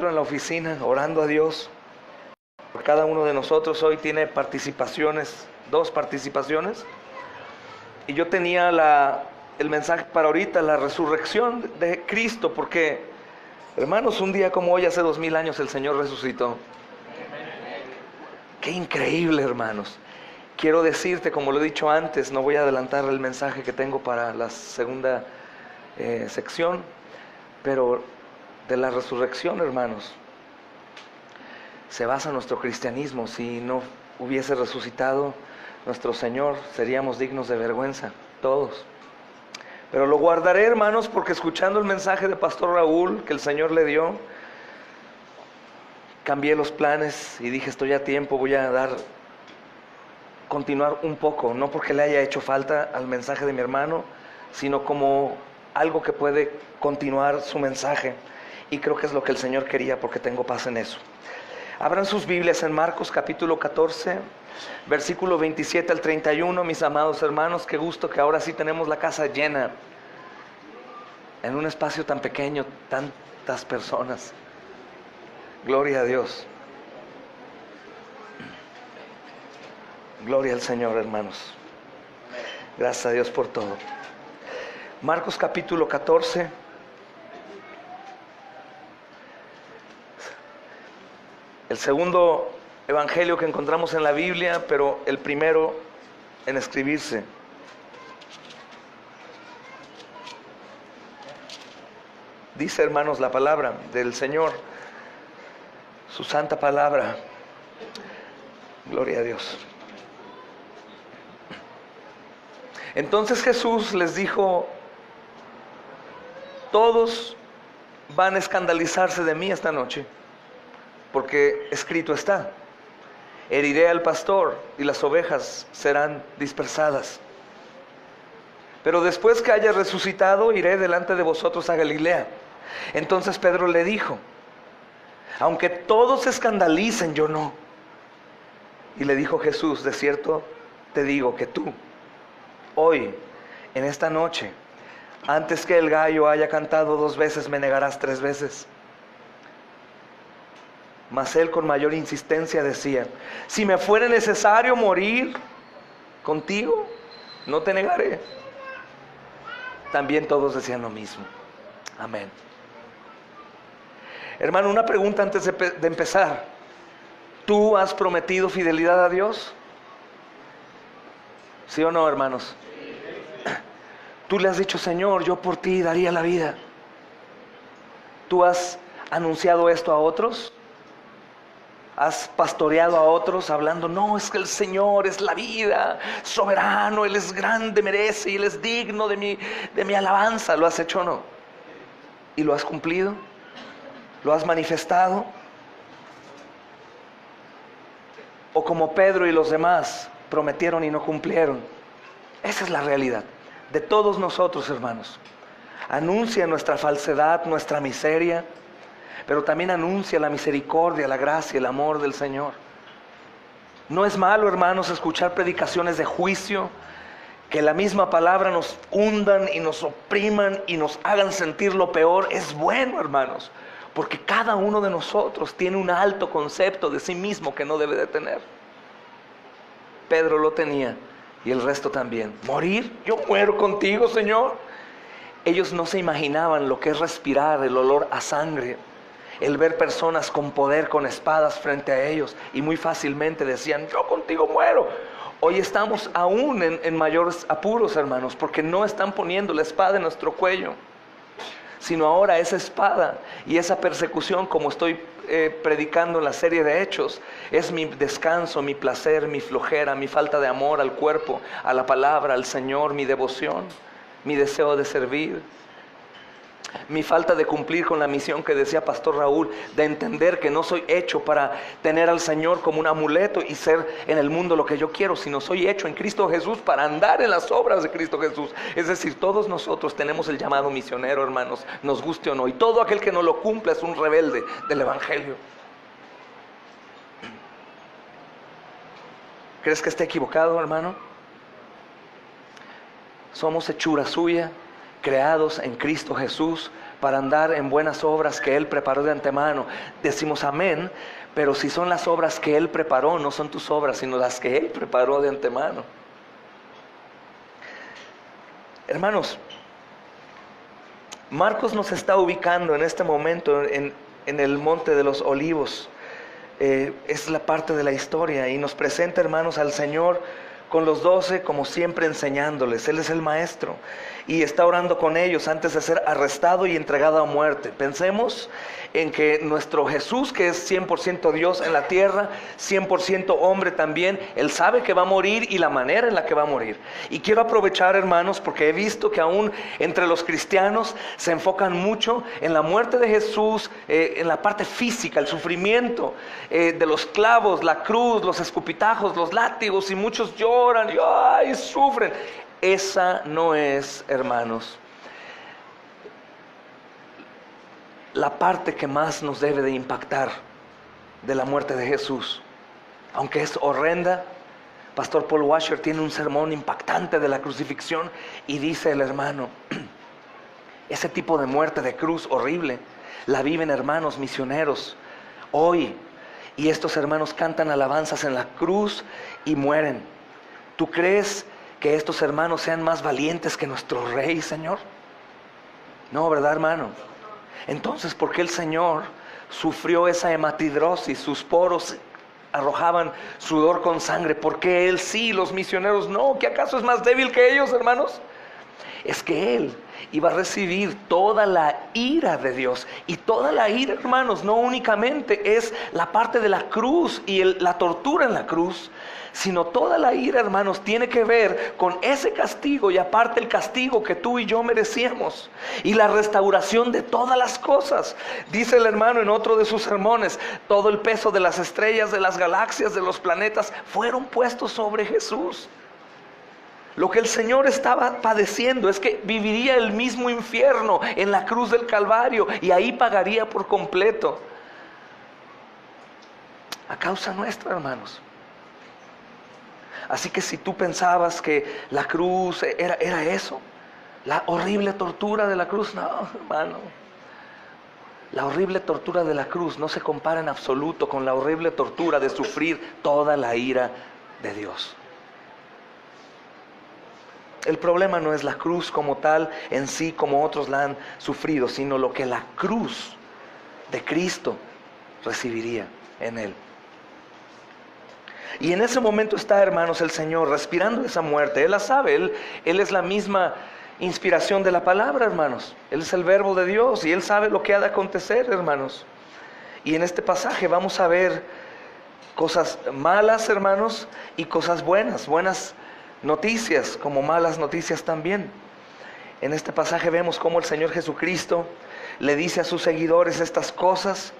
en la oficina orando a Dios por cada uno de nosotros. Hoy tiene participaciones, 2 participaciones, y yo tenía el mensaje para ahorita, la resurrección de Cristo, porque hermanos, un día como hoy, hace 2000 años, el Señor resucitó. Qué increíble, hermanos. Quiero decirte, como lo he dicho antes, no voy a adelantar el mensaje que tengo para la segunda sección, pero de la resurrección, hermanos, se basa nuestro cristianismo. Si no hubiese resucitado nuestro Señor, seríamos dignos de vergüenza, todos. Pero lo guardaré, hermanos, porque escuchando el mensaje de Pastor Raúl que el Señor le dio, cambié los planes y dije, estoy a tiempo, voy a continuar un poco, no porque le haya hecho falta al mensaje de mi hermano, sino como algo que puede continuar su mensaje, y creo que es lo que el Señor quería, porque tengo paz en eso. Abran sus Biblias en Marcos capítulo 14, versículo 27 al 31, mis amados hermanos. Qué gusto que ahora sí tenemos la casa llena, en un espacio tan pequeño, tantas personas. Gloria a Dios. Gloria al Señor, hermanos. Gracias a Dios por todo. Marcos capítulo 14. El segundo evangelio que encontramos en la Biblia, pero el primero en escribirse. Dice, hermanos, la palabra del Señor, su santa palabra. Gloria a Dios. Entonces Jesús les dijo: todos van a escandalizarse de mí esta noche, porque escrito está: heriré al pastor y las ovejas serán dispersadas. Pero después que haya resucitado, iré delante de vosotros a Galilea. Entonces Pedro le dijo: aunque todos se escandalicen, yo no. Y le dijo Jesús: de cierto te digo que tú, hoy, en esta noche, antes que el gallo haya cantado 2 veces, me negarás 3 veces. Mas él con mayor insistencia decía: si me fuere necesario morir contigo, no te negaré. También todos decían lo mismo. Amén. Hermano, una pregunta antes de empezar. ¿Tú has prometido fidelidad a Dios? ¿Sí o no, hermanos? Tú le has dicho: Señor, yo por ti daría la vida. ¿Tú has anunciado esto a otros? ¿Has pastoreado a otros hablando: no, es que el Señor es la vida, soberano, Él es grande, merece, y Él es digno de mi alabanza? ¿Lo has hecho o no? ¿Y lo has cumplido? ¿Lo has manifestado? ¿O como Pedro y los demás prometieron y no cumplieron? Esa es la realidad de todos nosotros, hermanos. Anuncia nuestra falsedad, nuestra miseria, pero también anuncia la misericordia, la gracia, el amor del Señor. No es malo, hermanos, escuchar predicaciones de juicio, que la misma palabra nos hundan y nos opriman y nos hagan sentir lo peor. Es bueno, hermanos, porque cada uno de nosotros tiene un alto concepto de sí mismo que no debe de tener. Pedro lo tenía, y el resto también. ¿Morir? Yo muero contigo, Señor. Ellos no se imaginaban lo que es respirar el olor a sangre, el ver personas con poder, con espadas frente a ellos, y muy fácilmente decían: yo contigo muero. Hoy estamos aún en mayores apuros, hermanos, porque no están poniendo la espada en nuestro cuello, sino ahora esa espada y esa persecución, como estoy predicando en la serie de Hechos, es mi descanso, mi placer, mi flojera, mi falta de amor al cuerpo, a la palabra, al Señor, mi devoción, mi deseo de servir, mi falta de cumplir con la misión que decía Pastor Raúl, de entender que no soy hecho para tener al Señor como un amuleto y ser en el mundo lo que yo quiero, sino soy hecho en Cristo Jesús para andar en las obras de Cristo Jesús. Es decir, todos nosotros tenemos el llamado misionero, hermanos, nos guste o no, y todo aquel que no lo cumpla es un rebelde del Evangelio. ¿Crees que esté equivocado, hermano? Somos hechura suya, creados en Cristo Jesús para andar en buenas obras que Él preparó de antemano. Decimos amén, pero si son las obras que Él preparó, no son tus obras, sino las que Él preparó de antemano. Hermanos, Marcos nos está ubicando en este momento en el Monte de los Olivos. Es la parte de la historia y nos presenta, hermanos, al Señor con los 12, como siempre, enseñándoles. Él es el maestro y está orando con ellos antes de ser arrestado y entregado a muerte. Pensemos en que nuestro Jesús, que es 100% Dios en la tierra, 100% hombre también, Él sabe que va a morir y la manera en la que va a morir. Y quiero aprovechar, hermanos, porque he visto que aún entre los cristianos se enfocan mucho en la muerte de Jesús, en la parte física, el sufrimiento de los clavos, la cruz, los escupitajos, los látigos, y muchos lloran y sufren. Esa no es, hermanos, la parte que más nos debe de impactar de la muerte de Jesús. Aunque es horrenda, Pastor Paul Washer tiene un sermón impactante de la crucifixión y dice el hermano, ese tipo de muerte de cruz horrible la viven hermanos misioneros hoy, y estos hermanos cantan alabanzas en la cruz y mueren. ¿Tú crees que estos hermanos sean más valientes que nuestro Rey, Señor? No, ¿verdad, hermano? Entonces, ¿por qué el Señor sufrió esa hematidrosis? Sus poros arrojaban sudor con sangre. ¿Por qué Él sí, los misioneros no? ¿Qué acaso es más débil que ellos, hermanos? Es que Él iba a recibir toda la ira de Dios. Y toda la ira, hermanos, no únicamente es la parte de la cruz y la tortura en la cruz, sino toda la ira, hermanos, tiene que ver con ese castigo, y aparte el castigo que tú y yo merecíamos, y la restauración de todas las cosas. Dice el hermano en otro de sus sermones, todo el peso de las estrellas, de las galaxias, de los planetas, fueron puestos sobre Jesús. Lo que el Señor estaba padeciendo es que viviría el mismo infierno en la cruz del Calvario, y ahí pagaría por completo a causa nuestra, hermanos. Así que si tú pensabas que la cruz era eso, la horrible tortura de la cruz, no, hermano. La horrible tortura de la cruz no se compara en absoluto con la horrible tortura de sufrir toda la ira de Dios. El problema no es la cruz como tal en sí, como otros la han sufrido, sino lo que la cruz de Cristo recibiría en Él. Y en ese momento está, hermanos, el Señor respirando esa muerte. Él la sabe, Él es la misma inspiración de la palabra, hermanos. Él es el verbo de Dios y Él sabe lo que ha de acontecer, hermanos. Y en este pasaje vamos a ver cosas malas, hermanos, y cosas buenas. Buenas noticias como malas noticias también. En este pasaje vemos cómo el Señor Jesucristo le dice a sus seguidores estas cosas.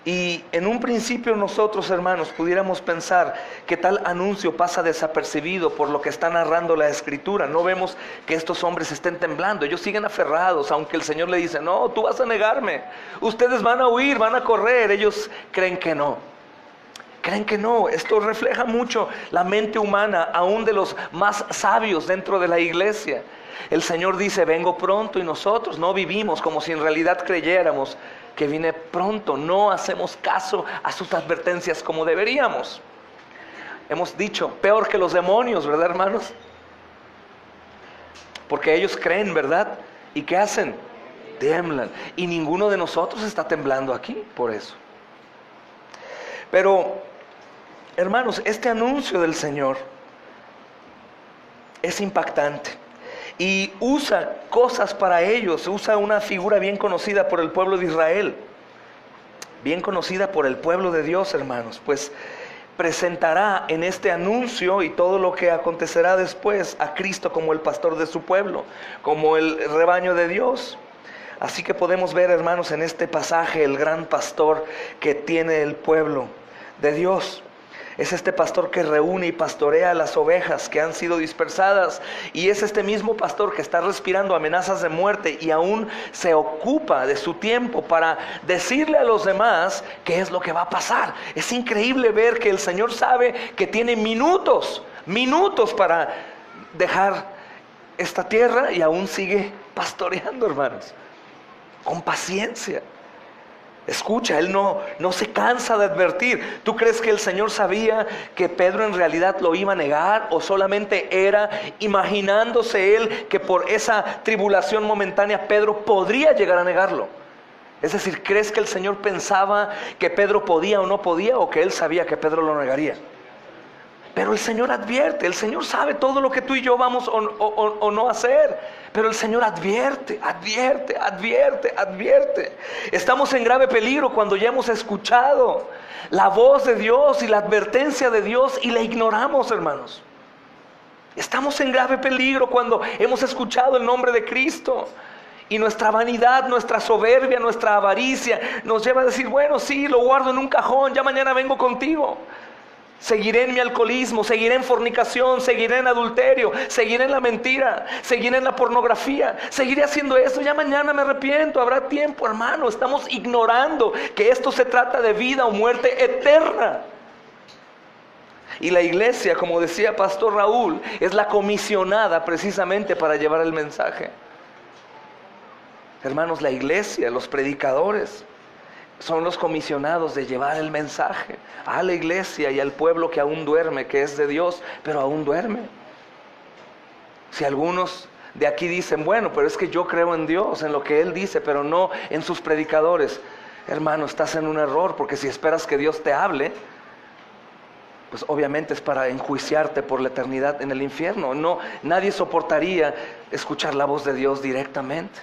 Y en un principio nosotros, hermanos, pudiéramos pensar que tal anuncio pasa desapercibido por lo que está narrando la Escritura. No vemos que estos hombres estén temblando, ellos siguen aferrados, aunque el Señor le dice, no, tú vas a negarme, ustedes van a huir, van a correr. Ellos creen que no. Creen que no. Esto refleja mucho la mente humana, aún de los más sabios dentro de la iglesia. El Señor dice, vengo pronto, y nosotros no vivimos como si en realidad creyéramos que viene pronto. No hacemos caso a sus advertencias como deberíamos. Hemos dicho, peor que los demonios, ¿verdad, hermanos? Porque ellos creen, ¿verdad? ¿Y qué hacen? Tiemblan. Y ninguno de nosotros está temblando aquí por eso. Pero, hermanos, este anuncio del Señor es impactante. Y usa cosas para ellos, usa una figura bien conocida por el pueblo de Israel, bien conocida por el pueblo de Dios, hermanos, pues presentará en este anuncio y todo lo que acontecerá después a Cristo como el pastor de su pueblo, como el rebaño de Dios. Así que podemos ver, hermanos, en este pasaje el gran pastor que tiene el pueblo de Dios. Es este pastor que reúne y pastorea a las ovejas que han sido dispersadas. Y es este mismo pastor que está respirando amenazas de muerte y aún se ocupa de su tiempo para decirle a los demás qué es lo que va a pasar. Es increíble ver que el Señor sabe que tiene minutos para dejar esta tierra y aún sigue pastoreando, hermanos. con paciencia. Escucha, Él no se cansa de advertir. ¿Tú crees que el Señor sabía que Pedro en realidad lo iba a negar? ¿O solamente era imaginándose Él que por esa tribulación momentánea Pedro podría llegar a negarlo? Es decir, ¿crees que el Señor pensaba que Pedro podía o no podía? ¿O que Él sabía que Pedro lo negaría? Pero el Señor advierte, el Señor sabe todo lo que tú y yo vamos o no hacer. Pero el Señor advierte. Estamos en grave peligro cuando ya hemos escuchado la voz de Dios y la advertencia de Dios y la ignoramos, hermanos. Estamos en grave peligro cuando hemos escuchado el nombre de Cristo y nuestra vanidad, nuestra soberbia, nuestra avaricia nos lleva a decir, bueno, sí, lo guardo en un cajón, ya mañana vengo contigo. Seguiré en mi alcoholismo, seguiré en fornicación, seguiré en adulterio, seguiré en la mentira, seguiré en la pornografía, seguiré haciendo esto, ya mañana me arrepiento, habrá tiempo, hermano. Estamos ignorando que esto se trata de vida o muerte eterna. Y la iglesia, como decía Pastor Raúl, es la comisionada precisamente para llevar el mensaje. Hermanos, la iglesia, los predicadores, son los comisionados de llevar el mensaje a la iglesia y al pueblo que aún duerme, que es de Dios, pero aún duerme. Si algunos de aquí dicen, bueno, pero es que yo creo en Dios, en lo que Él dice, pero no en sus predicadores. Hermano, estás en un error, porque si esperas que Dios te hable, pues obviamente es para enjuiciarte por la eternidad en el infierno. No, nadie soportaría escuchar la voz de Dios directamente.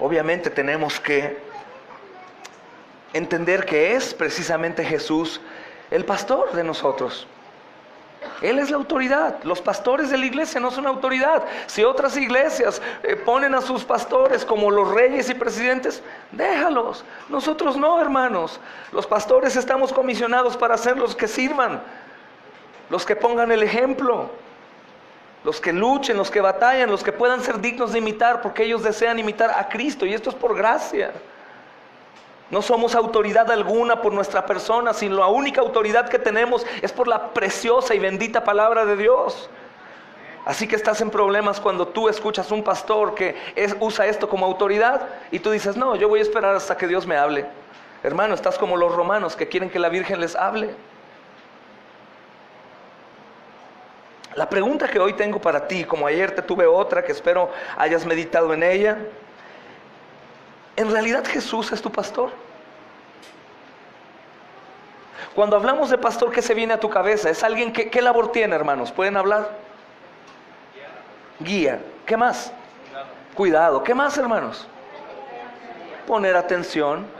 Obviamente tenemos que entender que es precisamente Jesús el pastor de nosotros. Él es la autoridad. Los pastores de la iglesia no son autoridad. Si otras iglesias ponen a sus pastores como los reyes y presidentes, déjalos. Nosotros no, hermanos. Los pastores estamos comisionados para ser los que sirvan, los que pongan el ejemplo, los que luchen, los que batallan, los que puedan ser dignos de imitar, porque ellos desean imitar a Cristo, y esto es por gracia. No somos autoridad alguna por nuestra persona, sino la única autoridad que tenemos es por la preciosa y bendita palabra de Dios. Así que estás en problemas cuando tú escuchas un pastor que usa esto como autoridad y tú dices, no, yo voy a esperar hasta que Dios me hable. Hermano, estás como los romanos que quieren que la Virgen les hable. La pregunta que hoy tengo para ti, como ayer te tuve otra que espero hayas meditado en ella. ¿En realidad Jesús es tu pastor? Cuando hablamos de pastor, ¿qué se viene a tu cabeza? ¿Es alguien que qué labor tiene, hermanos? ¿Pueden hablar? Guía. ¿Qué más? Cuidado. ¿Qué más, hermanos? Poner atención.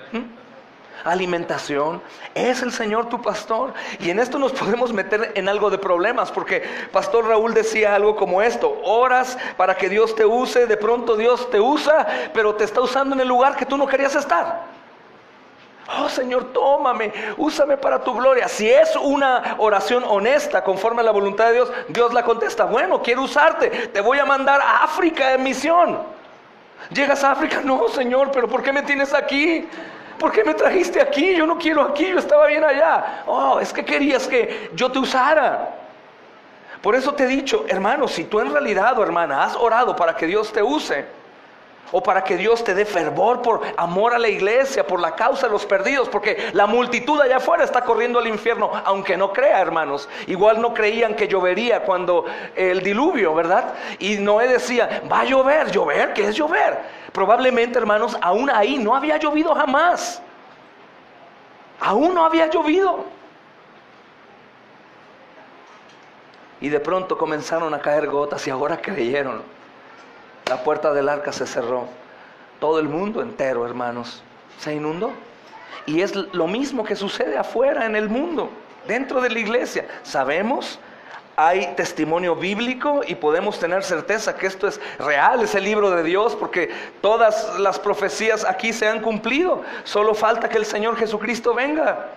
Alimentación. ¿Es el Señor tu pastor? Y en esto nos podemos meter en algo de problemas, porque Pastor Raúl decía algo como esto: oras para que Dios te use, de pronto Dios te usa, pero te está usando en el lugar que tú no querías estar. Oh Señor, tómame, úsame para tu gloria. Si es una oración honesta conforme a la voluntad de Dios, Dios la contesta. Bueno, quiero usarte, te voy a mandar a África en misión. Llegas a África, no Señor, pero ¿por qué me tienes aquí? ¿Por qué me trajiste aquí? Yo no quiero aquí, yo estaba bien allá. Oh, es que querías que yo te usara. Por eso te he dicho, hermano, si tú en realidad, o hermana, has orado para que Dios te use, o para que Dios te dé fervor por amor a la iglesia, por la causa de los perdidos, porque la multitud allá afuera está corriendo al infierno, aunque no crea, hermanos. Igual no creían que llovería cuando el diluvio, ¿verdad? Y Noé decía, va a llover. ¿Llover? ¿Qué es llover? Probablemente, hermanos, aún ahí no había llovido jamás. Aún no había llovido. Y de pronto comenzaron a caer gotas y ahora creyeron. La puerta del arca se cerró. Todo el mundo entero, hermanos, se inundó. Y es lo mismo que sucede afuera en el mundo, dentro de la iglesia. Sabemos, hay testimonio bíblico y podemos tener certeza que esto es real, es el libro de Dios, porque todas las profecías aquí se han cumplido. Solo falta que el Señor Jesucristo venga.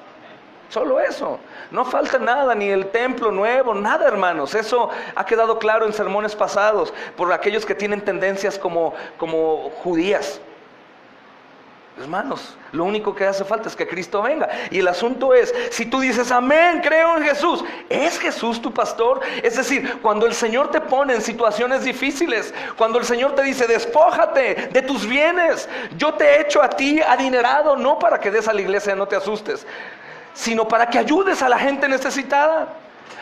Solo eso. No falta nada, ni el templo nuevo, nada, hermanos. Eso ha quedado claro en sermones pasados por aquellos que tienen tendencias como judías. Hermanos, lo único que hace falta es que Cristo venga. Y el asunto es, si tú dices amén, creo en Jesús, ¿es Jesús tu pastor? Es decir, cuando el Señor te pone en situaciones difíciles, cuando el Señor te dice despójate de tus bienes, yo te he hecho a ti adinerado, no para que des a la iglesia, no te asustes, sino para que ayudes a la gente necesitada,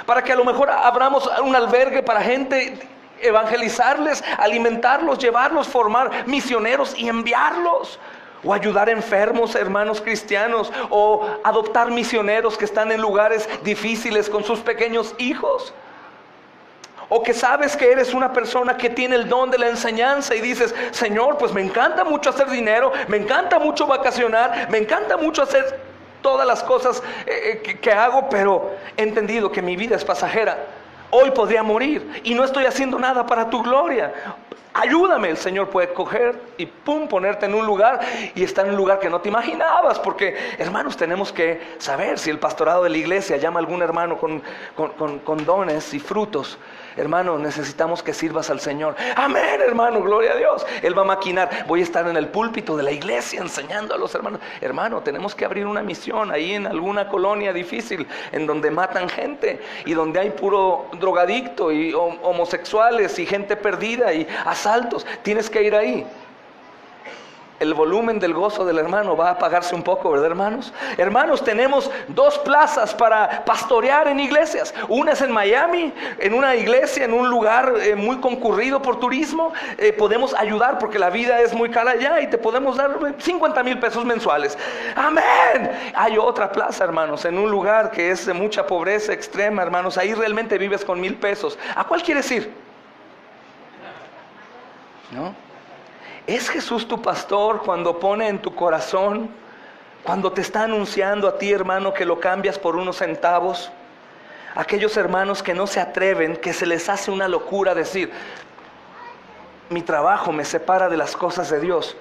para que a lo mejor abramos un albergue para gente, evangelizarles, alimentarlos, llevarlos, formar misioneros y enviarlos. O ayudar enfermos, hermanos cristianos, o adoptar misioneros que están en lugares difíciles con sus pequeños hijos. O que sabes que eres una persona que tiene el don de la enseñanza y dices, Señor, pues me encanta mucho hacer dinero, me encanta mucho vacacionar, me encanta mucho hacer todas las cosas que hago, pero he entendido que mi vida es pasajera. Hoy podría morir y no estoy haciendo nada para tu gloria. Ayúdame. El Señor puede coger y pum, ponerte en un lugar y estar en un lugar que no te imaginabas. Porque, hermanos, tenemos que saber si el pastorado de la iglesia llama a algún hermano con dones y frutos. Hermano, necesitamos que sirvas al Señor. Amén, hermano, gloria a Dios. Él va a maquinar. Voy a estar en el púlpito de la iglesia enseñando a los hermanos. Hermano, tenemos que abrir una misión ahí en alguna colonia difícil, en donde matan gente y donde hay puro drogadicto y homosexuales y gente perdida y asaltos. Tienes que ir ahí. El volumen del gozo del hermano va a apagarse un poco, ¿verdad, hermanos? Hermanos, tenemos 2 plazas para pastorear en iglesias. Una es en Miami, en una iglesia, en un lugar muy concurrido por turismo. Podemos ayudar porque la vida es muy cara allá y te podemos dar 50,000 pesos mensuales. ¡Amén! Hay otra plaza, hermanos, en un lugar que es de mucha pobreza extrema, hermanos. Ahí realmente vives con 1,000 pesos. ¿A cuál quieres ir? ¿No? ¿Es Jesús tu pastor cuando pone en tu corazón, cuando te está anunciando a ti, hermano, que lo cambias por unos centavos? Aquellos hermanos que no se atreven, que se les hace una locura decir, mi trabajo me separa de las cosas de Dios.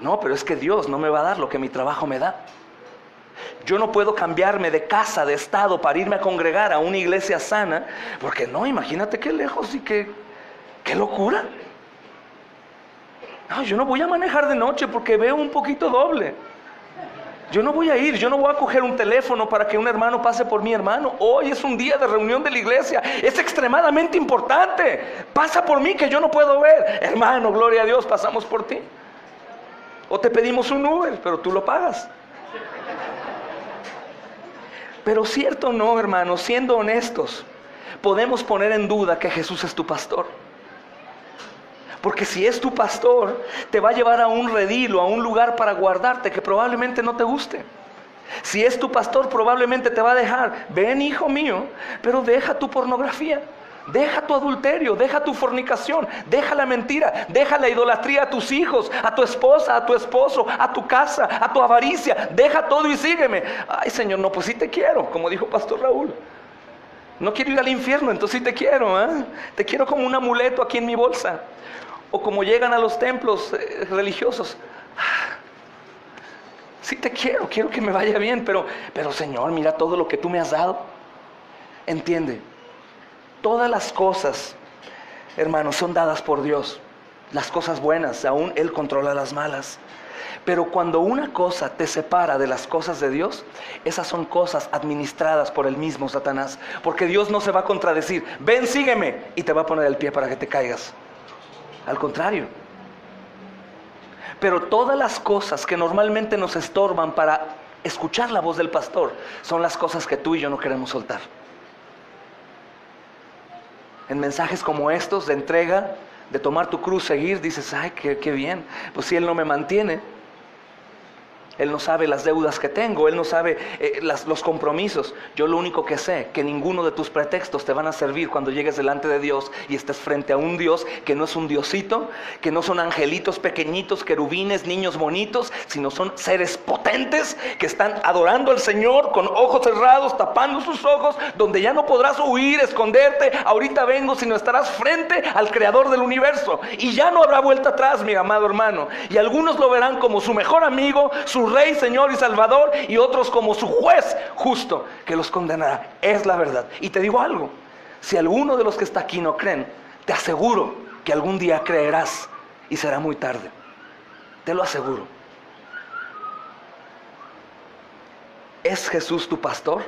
No, pero es que Dios no me va a dar lo que mi trabajo me da. Yo no puedo cambiarme de casa, de estado, para irme a congregar a una iglesia sana, porque no, imagínate qué lejos y qué locura. No, yo no voy a manejar de noche porque veo un poquito doble. Yo no voy a ir, yo no voy a coger un teléfono para que un hermano pase por mi hermano. Hoy es un día de reunión de la iglesia, es extremadamente importante. Pasa por mí que yo no puedo ver. Hermano, gloria a Dios, pasamos por ti. O te pedimos un Uber, pero tú lo pagas. Pero cierto o no, hermano, siendo honestos, podemos poner en duda que Jesús es tu pastor. Porque si es tu pastor, te va a llevar a un redil o a un lugar para guardarte que probablemente no te guste. Si es tu pastor, probablemente te va a dejar, ven hijo mío, pero deja tu pornografía, deja tu adulterio, deja tu fornicación, deja la mentira, deja la idolatría a tus hijos, a tu esposa, a tu esposo, a tu casa, a tu avaricia, deja todo y sígueme. Ay, Señor, no, pues sí te quiero, como dijo Pastor Raúl. No quiero ir al infierno, entonces sí te quiero, ¿eh? Te quiero como un amuleto aquí en mi bolsa. O como llegan a los templos religiosos. Sí te quiero que me vaya bien, pero Señor, mira todo lo que tú me has dado. Entiende, todas las cosas, hermanos, son dadas por Dios. Las cosas buenas, aún Él controla las malas. Pero cuando una cosa te separa de las cosas de Dios, esas son cosas administradas por el mismo Satanás. Porque Dios no se va a contradecir, ven, sígueme, y te va a poner el pie para que te caigas. Al contrario. Pero todas las cosas que normalmente nos estorban para escuchar la voz del pastor son las cosas que tú y yo no queremos soltar. En mensajes como estos de entrega, de tomar tu cruz, seguir, dices, ay, qué bien. Pues si Él no me mantiene, Él no sabe las deudas que tengo, Él no sabe los compromisos. Yo lo único que sé, que ninguno de tus pretextos te van a servir cuando llegues delante de Dios y estés frente a un Dios que no es un diosito, que no son angelitos pequeñitos, querubines, niños bonitos, sino son seres potentes que están adorando al Señor con ojos cerrados, tapando sus ojos, donde ya no podrás huir, esconderte, ahorita vengo, sino estarás frente al Creador del universo. Y ya no habrá vuelta atrás, mi amado hermano. Y algunos lo verán como su mejor amigo, su Rey, Señor y Salvador, y otros como su juez justo que los condenará. Es la verdad. Y te digo algo, si alguno de los que está aquí no creen, te aseguro que algún día creerás y será muy tarde. Te lo aseguro. ¿Es Jesús tu pastor?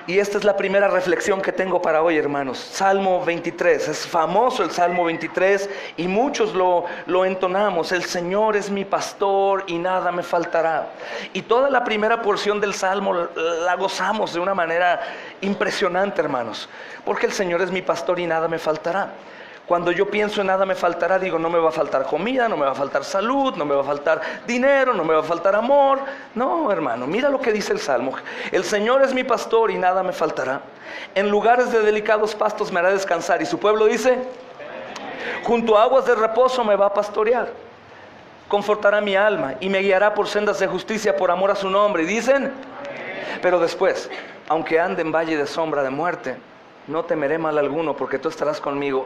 Y esta es la primera reflexión que tengo para hoy, hermanos. Salmo 23, es famoso el Salmo 23 y muchos lo entonamos. El Señor es mi pastor y nada me faltará. Y toda la primera porción del Salmo la gozamos de una manera impresionante, hermanos. Porque el Señor es mi pastor y nada me faltará. Cuando yo pienso en nada me faltará, digo, no me va a faltar comida, no me va a faltar salud, no me va a faltar dinero, no me va a faltar amor. No, hermano, mira lo que dice el Salmo. El Señor es mi pastor y nada me faltará. En lugares de delicados pastos me hará descansar. Y su pueblo dice, junto a aguas de reposo me va a pastorear. Confortará mi alma y me guiará por sendas de justicia por amor a su nombre. Y dicen, pero después, aunque ande en valle de sombra de muerte, no temeré mal alguno porque tú estarás conmigo.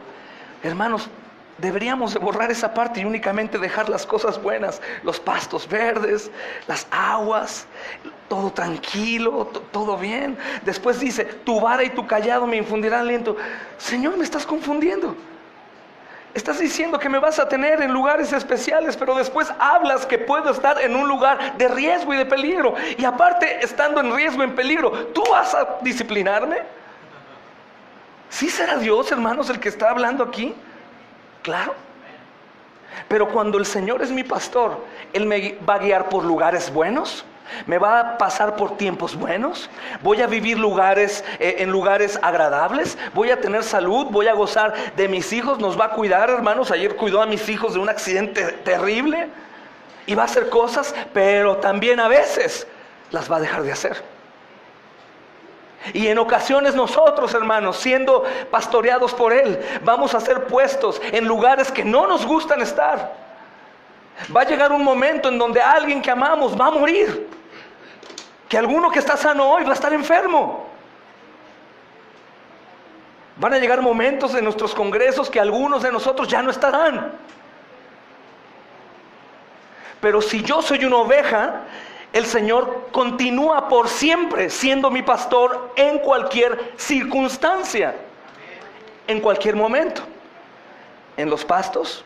Hermanos, deberíamos de borrar esa parte y únicamente dejar las cosas buenas, los pastos verdes, las aguas, todo tranquilo, todo bien. Después dice, tu vara y tu callado me infundirán aliento. Señor, me estás confundiendo. Estás diciendo que me vas a tener en lugares especiales, pero después hablas que puedo estar en un lugar de riesgo y de peligro. Y aparte, estando en riesgo y en peligro, ¿tú vas a disciplinarme? ¿Sí será Dios, hermanos, el que está hablando aquí? Claro. Pero cuando el Señor es mi pastor, Él me va a guiar por lugares buenos, me va a pasar por tiempos buenos, voy a vivir en lugares agradables, voy a tener salud, voy a gozar de mis hijos, nos va a cuidar, hermanos. Ayer cuidó a mis hijos de un accidente terrible y va a hacer cosas, pero también a veces las va a dejar de hacer. Y en ocasiones nosotros, hermanos, siendo pastoreados por Él, vamos a ser puestos en lugares que no nos gustan estar. Va a llegar un momento en donde alguien que amamos va a morir, que alguno que está sano hoy va a estar enfermo. Van a llegar momentos en nuestros congresos que algunos de nosotros ya no estarán. Pero si yo soy una oveja, el Señor continúa por siempre siendo mi pastor en cualquier circunstancia, en cualquier momento. En los pastos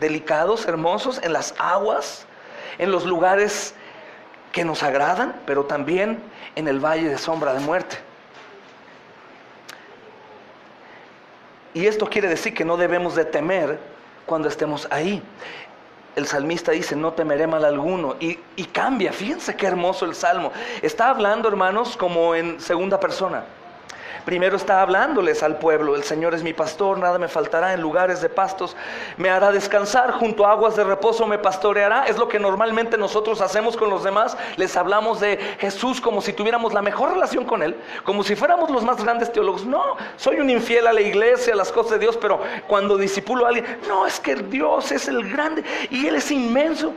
delicados, hermosos, en las aguas, en los lugares que nos agradan, pero también en el valle de sombra de muerte. Y esto quiere decir que no debemos de temer cuando estemos ahí. El salmista dice, no temeré mal alguno, y cambia. Fíjense qué hermoso el salmo. Está hablando, hermanos, como en segunda persona. Primero está hablándoles al pueblo. El Señor es mi pastor, nada me faltará. En lugares de pastos me hará descansar, junto a aguas de reposo me pastoreará. Es lo que normalmente nosotros hacemos con los demás. Les hablamos de Jesús como si tuviéramos la mejor relación con Él, como si fuéramos los más grandes teólogos. No, soy un infiel a la iglesia, a las cosas de Dios, pero cuando discipulo a alguien, no, es que Dios es el grande y Él es inmenso.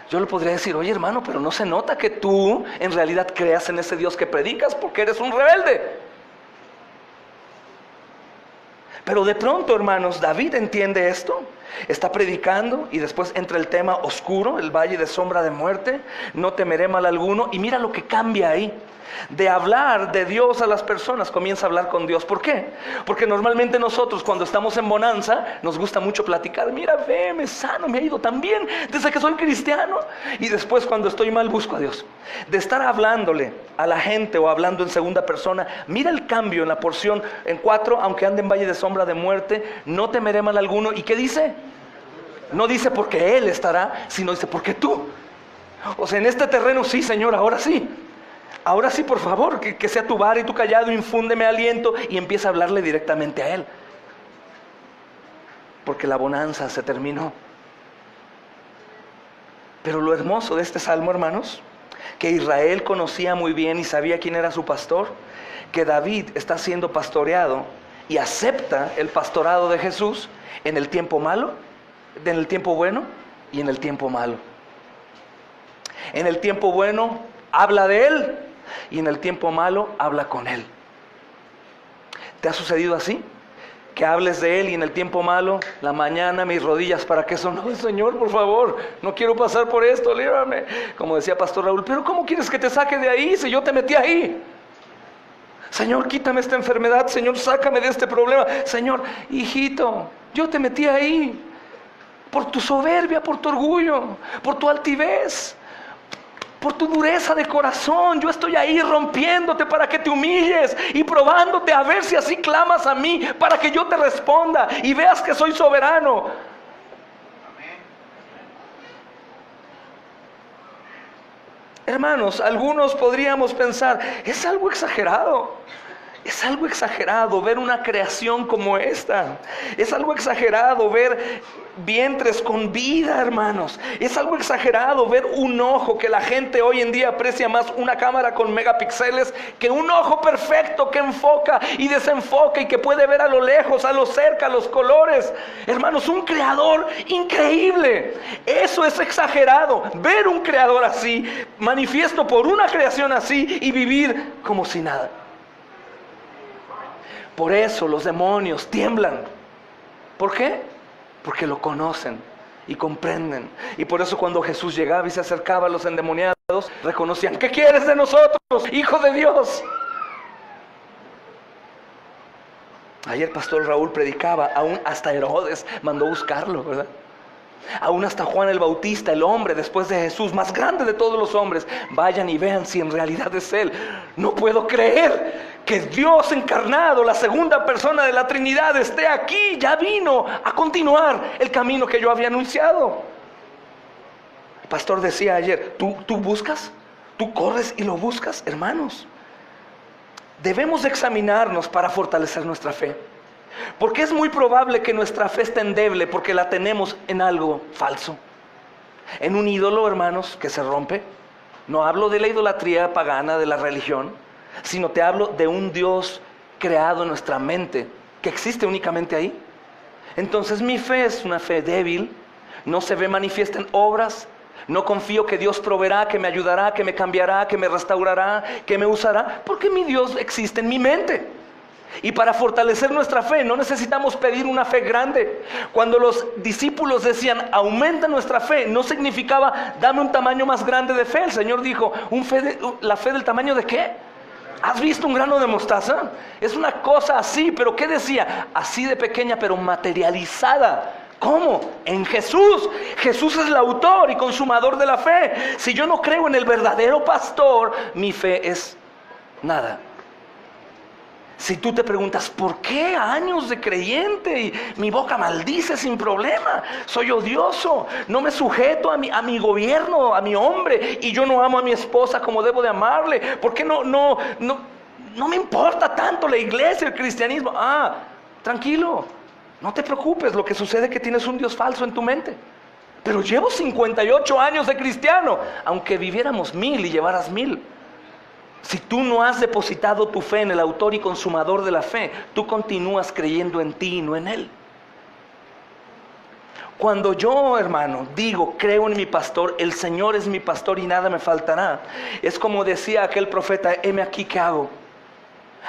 Yo le podría decir, oye, hermano, pero no se nota que tú en realidad creas en ese Dios que predicas, porque eres un rebelde. Pero de pronto, hermanos, David entiende esto, está predicando y después entra el tema oscuro, el valle de sombra de muerte, no temeré mal alguno, y mira lo que cambia ahí. De hablar de Dios a las personas, comienza a hablar con Dios. ¿Por qué? Porque normalmente nosotros cuando estamos en bonanza nos gusta mucho platicar. Mira, ve, me sano, me ha ido tan bien desde que soy cristiano. Y después cuando estoy mal busco a Dios. De estar hablándole a la gente o hablando en segunda persona, mira el cambio en la porción en 4, aunque ande en valle de sombra de muerte, no temeré mal alguno. ¿Y qué dice? No dice porque Él estará, sino dice porque tú. O sea, en este terreno sí, Señor, ahora sí. Ahora sí, por favor, que sea tu vara y tu callado, infúndeme aliento, y empieza a hablarle directamente a Él. Porque la bonanza se terminó. Pero lo hermoso de este salmo, hermanos, que Israel conocía muy bien y sabía quién era su pastor, que David está siendo pastoreado y acepta el pastorado de Jesús en el tiempo malo, en el tiempo bueno y en el tiempo malo. En el tiempo bueno habla de Él, y en el tiempo malo habla con Él. ¿Te ha sucedido así? Que hables de Él y en el tiempo malo, la mañana, mis rodillas, ¿para qué son? No, Señor, por favor, no quiero pasar por esto, líbrame. Como decía Pastor Raúl, pero ¿cómo quieres que te saque de ahí si yo te metí ahí? Señor, quítame esta enfermedad. Señor, sácame de este problema. Señor, hijito, yo te metí ahí por tu soberbia, por tu orgullo, por tu altivez. por tu dureza de corazón. Yo estoy ahí rompiéndote para que te humilles y probándote a ver si así clamas a mí, para que yo te responda y veas que soy soberano. Hermanos, algunos podríamos pensar, es algo exagerado. Es algo exagerado ver una creación como esta. Es algo exagerado ver vientres con vida, hermanos. Es algo exagerado ver un ojo, que la gente hoy en día aprecia más una cámara con megapíxeles que un ojo perfecto que enfoca y desenfoca y que puede ver a lo lejos, a lo cerca, los colores. Hermanos, un creador increíble. Eso es exagerado. Ver un creador así, manifiesto por una creación así, y vivir como si nada. Por eso los demonios tiemblan. ¿Por qué? Porque lo conocen y comprenden. Y por eso cuando Jesús llegaba y se acercaba a los endemoniados, reconocían: ¿qué quieres de nosotros, Hijo de Dios? Ayer Pastor Raúl predicaba, aún hasta Herodes mandó buscarlo, ¿verdad? Aún hasta Juan el Bautista, el hombre después de Jesús, más grande de todos los hombres, vayan y vean si en realidad es Él. No puedo creer que Dios encarnado, la segunda persona de la Trinidad, esté aquí. Ya vino a continuar el camino que yo había anunciado. El pastor decía ayer: ¿tú buscas? ¿Tú corres y lo buscas? Hermanos, debemos examinarnos para fortalecer nuestra fe. Porque es muy probable que nuestra fe esté endeble porque la tenemos en algo falso. En un ídolo, hermanos, que se rompe. No hablo de la idolatría pagana, de la religión, sino te hablo de un Dios creado en nuestra mente, que existe únicamente ahí. Entonces mi fe es una fe débil, no se ve manifiesta en obras. No confío que Dios proveerá, que me ayudará, que me cambiará, que me restaurará, que me usará, porque mi Dios existe en mi mente. Y para fortalecer nuestra fe no necesitamos pedir una fe grande. Cuando los discípulos decían: aumenta nuestra fe, no significaba dame un tamaño más grande de fe. El Señor dijo: ¿la fe del tamaño de qué? ¿Has visto un grano de mostaza? Es una cosa así, pero ¿qué decía? Así de pequeña, pero materializada. ¿Cómo? En Jesús. Jesús es el autor y consumador de la fe. Si yo no creo en el verdadero pastor, mi fe es nada. Si tú te preguntas: ¿por qué años de creyente y mi boca maldice sin problema? Soy odioso, no me sujeto a mi gobierno, a mi hombre, y yo no amo a mi esposa como debo de amarle. ¿Por qué no me importa tanto la iglesia, el cristianismo? Tranquilo, no te preocupes. Lo que sucede es que tienes un Dios falso en tu mente. Pero llevo 58 años de cristiano, aunque viviéramos 1000 y llevaras 1000. Si tú no has depositado tu fe en el autor y consumador de la fe, tú continúas creyendo en ti y no en Él. Cuando yo, hermano, digo: creo en mi pastor, el Señor es mi pastor y nada me faltará, es como decía aquel profeta: heme aquí, ¿qué hago?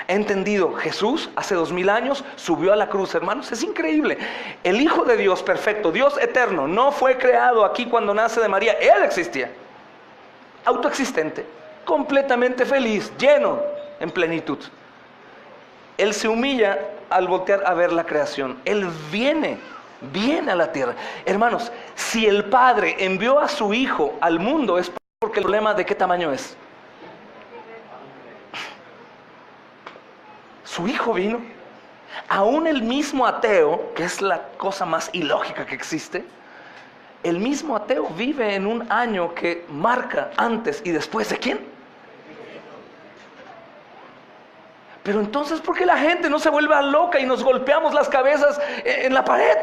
He entendido, Jesús hace 2000 años subió a la cruz, hermanos. Es increíble. El Hijo de Dios perfecto, Dios eterno, no fue creado aquí cuando nace de María. Él existía, autoexistente, completamente feliz, lleno, en plenitud. Él se humilla al voltear a ver la creación. Él viene a la tierra. Hermanos, si el Padre envió a su Hijo al mundo, es porque el problema de qué tamaño es. Su Hijo vino. Aún el mismo ateo, que es la cosa más ilógica que existe, el mismo ateo vive en un año que marca antes y después de ¿quién? Pero entonces, ¿por qué la gente no se vuelve loca y nos golpeamos las cabezas en la pared?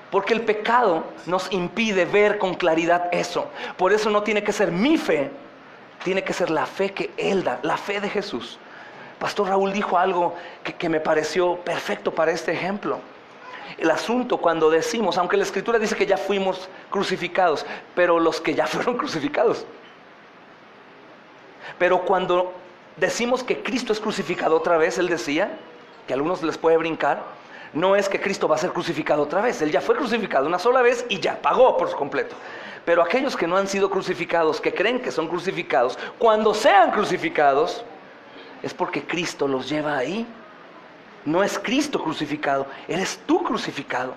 Porque el pecado nos impide ver con claridad eso. Por eso no tiene que ser mi fe, tiene que ser la fe que Él da, la fe de Jesús. Pastor Raúl dijo algo que me pareció perfecto para este ejemplo. El asunto cuando decimos, aunque la Escritura dice que ya fuimos crucificados, pero los que ya fueron crucificados. Pero cuando decimos que Cristo es crucificado otra vez, Él decía, que a algunos les puede brincar, no es que Cristo va a ser crucificado otra vez. Él ya fue crucificado una sola vez y ya pagó por completo. Pero aquellos que no han sido crucificados, que creen que son crucificados, cuando sean crucificados, es porque Cristo los lleva ahí. No es Cristo crucificado, eres tú crucificado.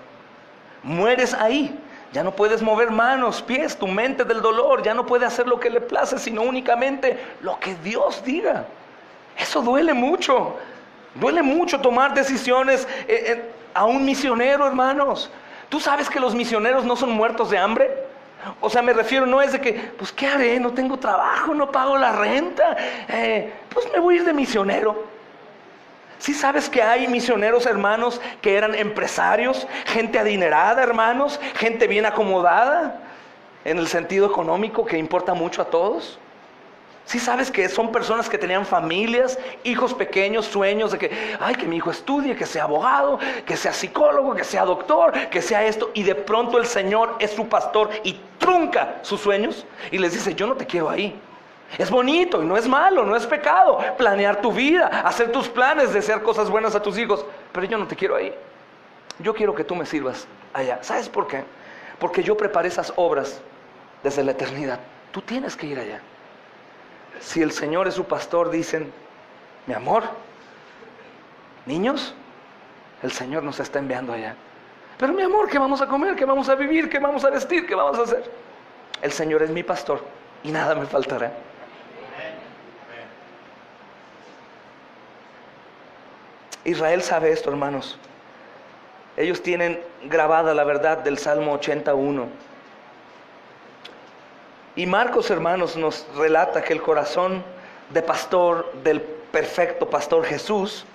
Mueres ahí. Ya no puedes mover manos, pies, tu mente del dolor. Ya no puede hacer lo que le place, sino únicamente lo que Dios diga. Eso duele mucho. Duele mucho tomar decisiones a un misionero, hermanos. ¿Tú sabes que los misioneros no son muertos de hambre? O sea, me refiero, no es de que, pues ¿qué haré? No tengo trabajo, no pago la renta, pues me voy a ir de misionero. ¿Sí sabes que hay misioneros, hermanos, que eran empresarios, gente adinerada, hermanos, gente bien acomodada, en el sentido económico que importa mucho a todos? ¿Sí sabes que son personas que tenían familias, hijos pequeños, sueños de que, ay, que mi hijo estudie, que sea abogado, que sea psicólogo, que sea doctor, que sea esto? Y de pronto el Señor es su pastor y trunca sus sueños y les dice, yo no te quiero ahí. Es bonito y no es malo, no es pecado planear tu vida, hacer tus planes, desear cosas buenas a tus hijos, pero yo no te quiero ahí. Yo quiero que tú me sirvas allá. ¿Sabes por qué? Porque yo preparé esas obras desde la eternidad. Tú tienes que ir allá. Si el Señor es su pastor, dicen, mi amor, niños, el Señor nos está enviando allá. Pero mi amor, ¿qué vamos a comer? ¿Qué vamos a vivir? ¿Qué vamos a vestir? ¿Qué vamos a hacer? El Señor es mi pastor y nada me faltará. Israel sabe esto, hermanos. Ellos tienen grabada la verdad del Salmo 81. Y Marcos, hermanos, nos relata que el corazón de pastor, del perfecto pastor Jesús,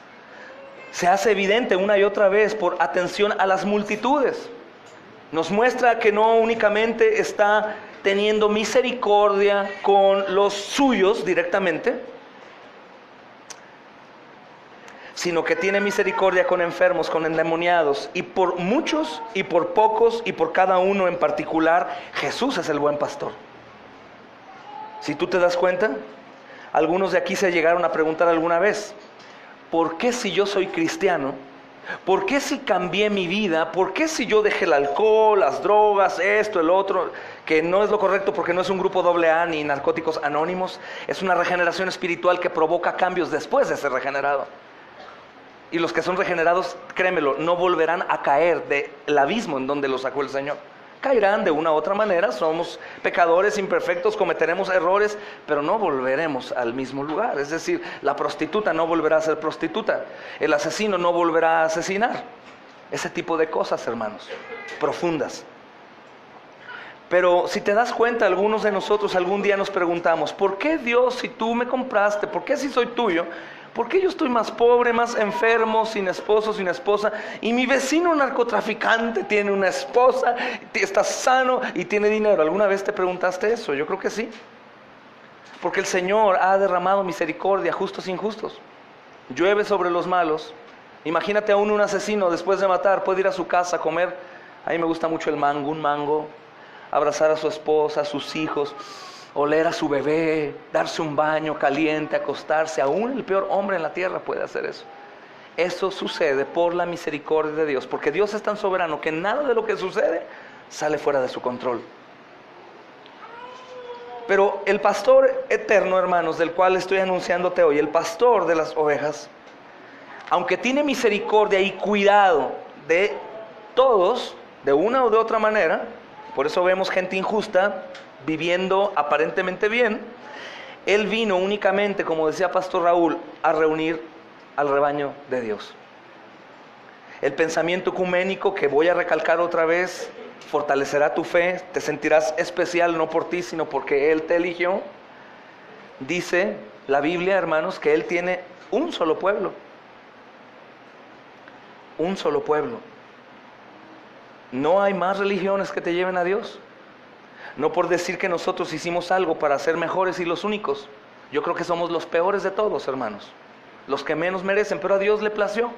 se hace evidente una y otra vez por atención a las multitudes. Nos muestra que no únicamente está teniendo misericordia con los suyos directamente, sino que tiene misericordia con enfermos, con endemoniados, y por muchos, y por pocos, y por cada uno en particular. Jesús es el buen pastor. Si tú te das cuenta, algunos de aquí se llegaron a preguntar alguna vez, ¿por qué si yo soy cristiano? ¿Por qué si cambié mi vida? ¿Por qué si yo dejé el alcohol, las drogas, esto, el otro? Que no es lo correcto porque no es un grupo AA ni narcóticos anónimos. Es una regeneración espiritual que provoca cambios después de ser regenerado. Y los que son regenerados, créemelo, no volverán a caer del abismo en donde los sacó el Señor. Caerán de una u otra manera, somos pecadores imperfectos, cometeremos errores, pero no volveremos al mismo lugar. Es decir, la prostituta no volverá a ser prostituta, el asesino no volverá a asesinar. Ese tipo de cosas, hermanos, profundas. Pero si te das cuenta, algunos de nosotros algún día nos preguntamos, ¿por qué Dios, si tú me compraste, por qué si soy tuyo? ¿Por qué yo estoy más pobre, más enfermo, sin esposo, sin esposa? Y mi vecino narcotraficante tiene una esposa, está sano y tiene dinero. ¿Alguna vez te preguntaste eso? Yo creo que sí. Porque el Señor ha derramado misericordia, justos e injustos. Llueve sobre los malos. Imagínate aún un asesino después de matar, puede ir a su casa a comer. A mí me gusta mucho el mango, un mango. Abrazar a su esposa, a sus hijos, oler a su bebé, darse un baño caliente, acostarse. Aún el peor hombre en la tierra puede hacer eso. Eso sucede por la misericordia de Dios, porque Dios es tan soberano que nada de lo que sucede sale fuera de su control. Pero el pastor eterno, hermanos, del cual estoy anunciándote hoy, el pastor de las ovejas, aunque tiene misericordia y cuidado de todos, de una o de otra manera, por eso vemos gente injusta viviendo aparentemente bien, Él vino únicamente, como decía Pastor Raúl, a reunir al rebaño de Dios. El pensamiento ecuménico, que voy a recalcar otra vez, fortalecerá tu fe, te sentirás especial no por ti, sino porque Él te eligió. Dice la Biblia, hermanos, que Él tiene un solo pueblo. Un solo pueblo. No hay más religiones que te lleven a Dios. No por decir que nosotros hicimos algo para ser mejores y los únicos. Yo creo que somos los peores de todos, hermanos. Los que menos merecen, pero a Dios le plació.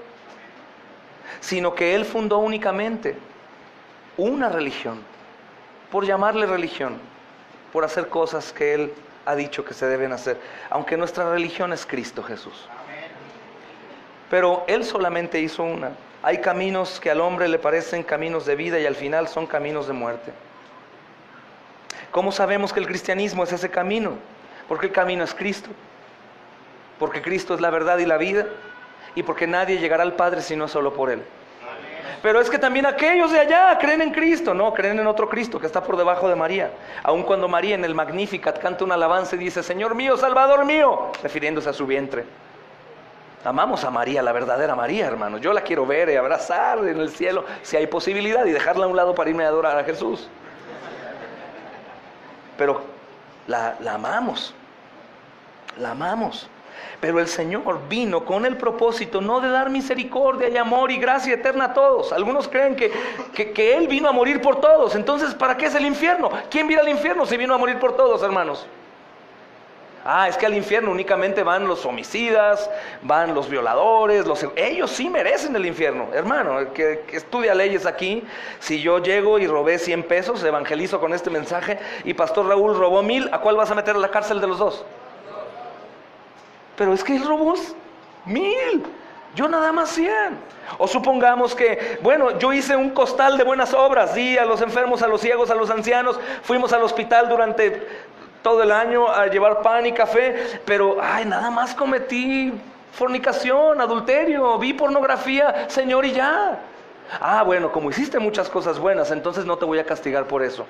Sino que Él fundó únicamente una religión. Por llamarle religión. Por hacer cosas que Él ha dicho que se deben hacer. Aunque nuestra religión es Cristo Jesús. Pero Él solamente hizo una. Hay caminos que al hombre le parecen caminos de vida y al final son caminos de muerte. ¿Cómo sabemos que el cristianismo es ese camino? Porque el camino es Cristo. Porque Cristo es la verdad y la vida. Y porque nadie llegará al Padre si no solo por Él. pero es que también aquellos de allá creen en Cristo. No, creen en otro Cristo que está por debajo de María. Aun cuando María en el Magnificat canta una alabanza y dice, Señor mío, Salvador mío, refiriéndose a su vientre. Amamos a María, la verdadera María, hermanos. Yo la quiero ver y abrazar en el cielo, si hay posibilidad, y dejarla a un lado para irme a adorar a Jesús. Pero la amamos. La amamos. Pero el Señor vino con el propósito no de dar misericordia y amor y gracia eterna a todos. Algunos creen que Él vino a morir por todos. Entonces, ¿para qué es el infierno? ¿Quién viene al infierno si vino a morir por todos, hermanos? Es que al infierno únicamente van los homicidas, van los violadores, ellos sí merecen el infierno. Hermano, que estudia leyes aquí, si yo llego y robé 100 pesos, evangelizo con este mensaje, y Pastor Raúl robó 1000, ¿a cuál vas a meter a la cárcel de los dos? Pero es que él robó 1000, yo nada más 100. O supongamos que, bueno, yo hice un costal de buenas obras, di a los enfermos, a los ciegos, a los ancianos, fuimos al hospital durante todo el año a llevar pan y café, pero nada más cometí fornicación, adulterio, vi pornografía, Señor, y ya. Bueno, como hiciste muchas cosas buenas, entonces no te voy a castigar por eso.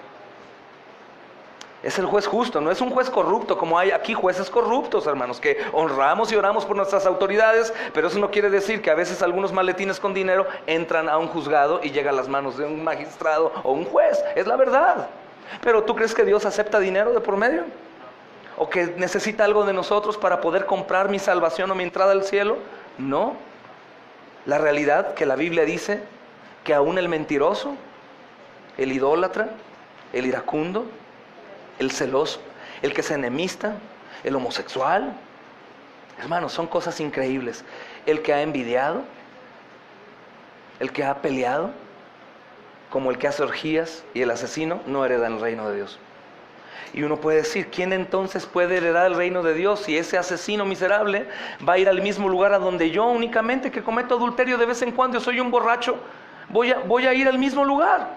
Es el juez justo, no es un juez corrupto, como hay aquí jueces corruptos, hermanos, que honramos y oramos por nuestras autoridades, pero eso no quiere decir que a veces algunos maletines con dinero entran a un juzgado y llegan a las manos de un magistrado o un juez. Es la verdad. Pero ¿tú crees que Dios acepta dinero de por medio? ¿O que necesita algo de nosotros para poder comprar mi salvación o mi entrada al cielo? No. La realidad que la Biblia dice que aún el mentiroso, el idólatra, el iracundo, el celoso, el que se enemista, el homosexual, hermanos, son cosas increíbles. El que ha envidiado, el que ha peleado, como el que hace orgías y el asesino, no heredan el reino de Dios. Y uno puede decir, ¿quién entonces puede heredar el reino de Dios si ese asesino miserable va a ir al mismo lugar a donde yo únicamente, que cometo adulterio de vez en cuando, soy un borracho, voy a ir al mismo lugar?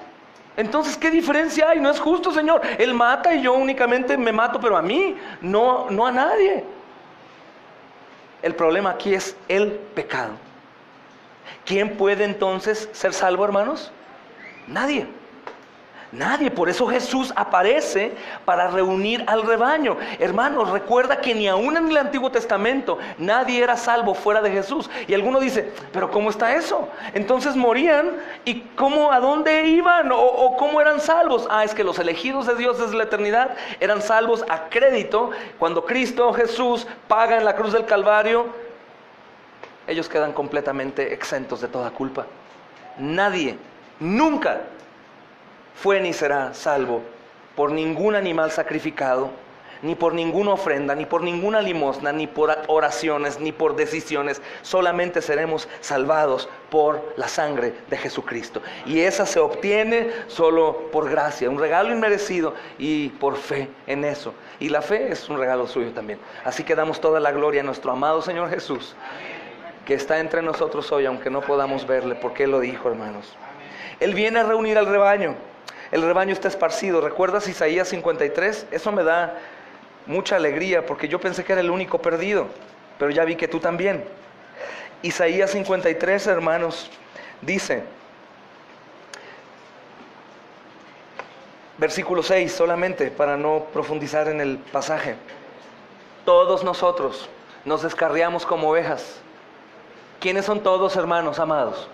Entonces, ¿qué diferencia hay? No es justo, Señor. Él mata y yo únicamente me mato, pero a mí, no a nadie. El problema aquí es el pecado. ¿Quién puede entonces ser salvo, hermanos? Nadie. Nadie. Por eso Jesús aparece para reunir al rebaño. Hermanos, recuerda que ni aún en el Antiguo Testamento nadie era salvo fuera de Jesús. Y alguno dice, ¿pero cómo está eso? Entonces morían, ¿y cómo, a dónde iban? ¿O cómo eran salvos? Es que los elegidos de Dios desde la eternidad eran salvos a crédito. Cuando Cristo Jesús paga en la cruz del Calvario, ellos quedan completamente exentos de toda culpa. Nadie, nunca fue ni será salvo por ningún animal sacrificado, ni por ninguna ofrenda, ni por ninguna limosna, ni por oraciones, ni por decisiones. Solamente seremos salvados por la sangre de Jesucristo. Y esa se obtiene solo por gracia, un regalo inmerecido, y por fe en eso. Y la fe es un regalo suyo también. Así que damos toda la gloria a nuestro amado Señor Jesús, que está entre nosotros hoy, aunque no podamos verle, porque Él lo dijo, hermanos. Él viene a reunir al rebaño. El rebaño está esparcido. ¿Recuerdas Isaías 53? Eso me da mucha alegría, porque yo pensé que era el único perdido, pero ya vi que tú también. Isaías 53, hermanos, dice, versículo 6 solamente, para no profundizar en el pasaje. Todos nosotros nos descarriamos como ovejas. ¿Quiénes son todos, hermanos amados?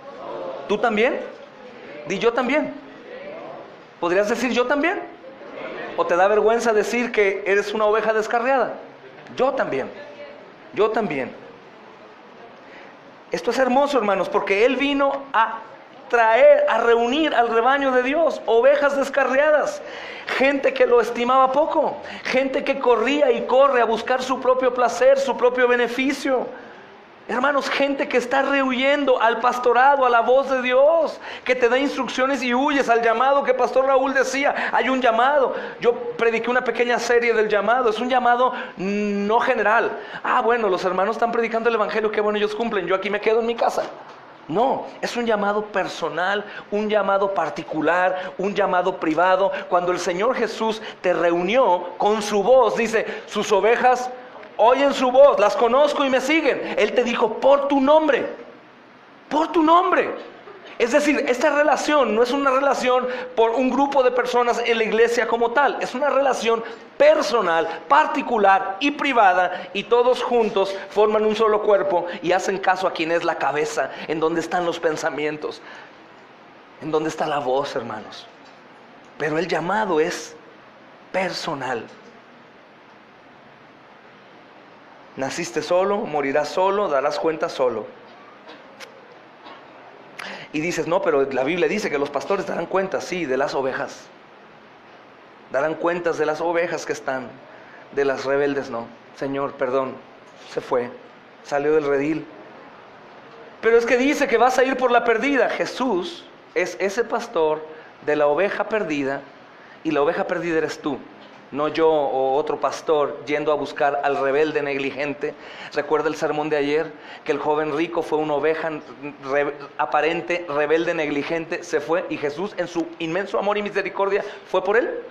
¿Tú también? Di yo también. ¿Podrías decir yo también? ¿O te da vergüenza decir que eres una oveja descarriada? Yo también. Yo también. Esto es hermoso, hermanos, porque Él vino a traer, a reunir al rebaño de Dios, ovejas descarriadas, gente que lo estimaba poco, gente que corría y corre a buscar su propio placer, su propio beneficio. Hermanos, gente que está rehuyendo al pastorado, a la voz de Dios, que te da instrucciones y huyes al llamado que Pastor Raúl decía. Hay un llamado. Yo prediqué una pequeña serie del llamado. Es un llamado no general. Bueno, los hermanos están predicando el evangelio, qué bueno, ellos cumplen, yo aquí me quedo en mi casa. No, es un llamado personal, un llamado particular, un llamado privado. Cuando el Señor Jesús te reunió con su voz, dice, sus ovejas oyen su voz, las conozco y me siguen. Él te dijo, por tu nombre, por tu nombre. Es decir, esta relación no es una relación por un grupo de personas en la iglesia como tal. Es una relación personal, particular y privada. Y todos juntos forman un solo cuerpo y hacen caso a quien es la cabeza, en donde están los pensamientos, en donde está la voz, hermanos. Pero el llamado es personal. Naciste solo, morirás solo, darás cuenta solo. Y dices, no, pero la Biblia dice que los pastores darán cuentas, sí, de las ovejas. Darán cuentas de las ovejas que están, de las rebeldes no. Señor, perdón, se fue, salió del redil. Pero es que dice que vas a ir por la perdida. Jesús es ese pastor de la oveja perdida, y la oveja perdida eres tú. No yo o otro pastor yendo a buscar al rebelde negligente. Recuerda el sermón de ayer, que el joven rico fue una oveja aparente, rebelde, negligente, se fue, y Jesús en su inmenso amor y misericordia fue por él.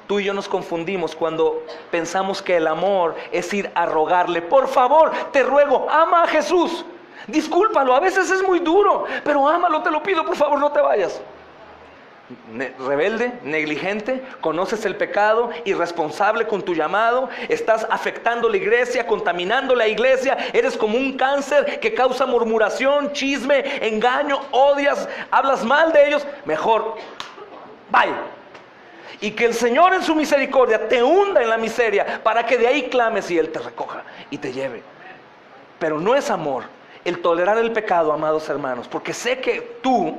Tú y yo nos confundimos cuando pensamos que el amor es ir a rogarle, por favor, te ruego, ama a Jesús, discúlpalo, a veces es muy duro, pero ámalo, te lo pido, por favor, no te vayas. Rebelde, negligente, conoces el pecado, irresponsable con tu llamado, estás afectando la iglesia, contaminando la iglesia, eres como un cáncer que causa murmuración, chisme, engaño, odias, hablas mal de ellos. Mejor, bye. Y que el Señor en su misericordia te hunda en la miseria para que de ahí clames y Él te recoja y te lleve. Pero no es amor el tolerar el pecado, amados hermanos, porque sé que tú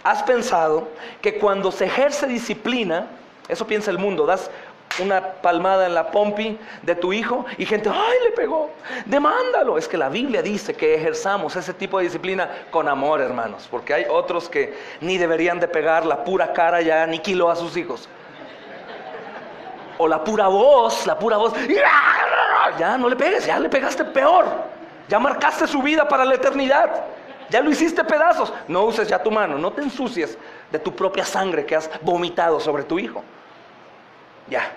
has pensado que cuando se ejerce disciplina, eso piensa el mundo, das una palmada en la pompi de tu hijo y gente, ¡ay, le pegó! ¡Demándalo! Es que la Biblia dice que ejerzamos ese tipo de disciplina con amor, hermanos, porque hay otros que ni deberían de pegar, la pura cara ya aniquiló a sus hijos. O la pura voz, ya no le pegues, ya le pegaste peor, ya marcaste su vida para la eternidad. Ya lo hiciste pedazos. No uses ya tu mano, no te ensucies de tu propia sangre que has vomitado sobre tu hijo. Ya.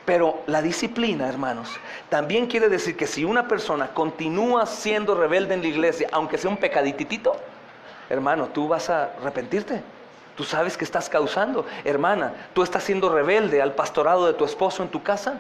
Pero la disciplina, hermanos, también quiere decir que si una persona continúa siendo rebelde en la iglesia, aunque sea un pecadititito, hermano, tú vas a arrepentirte. Tú sabes que estás causando. Hermana, tú estás siendo rebelde al pastorado de tu esposo en tu casa.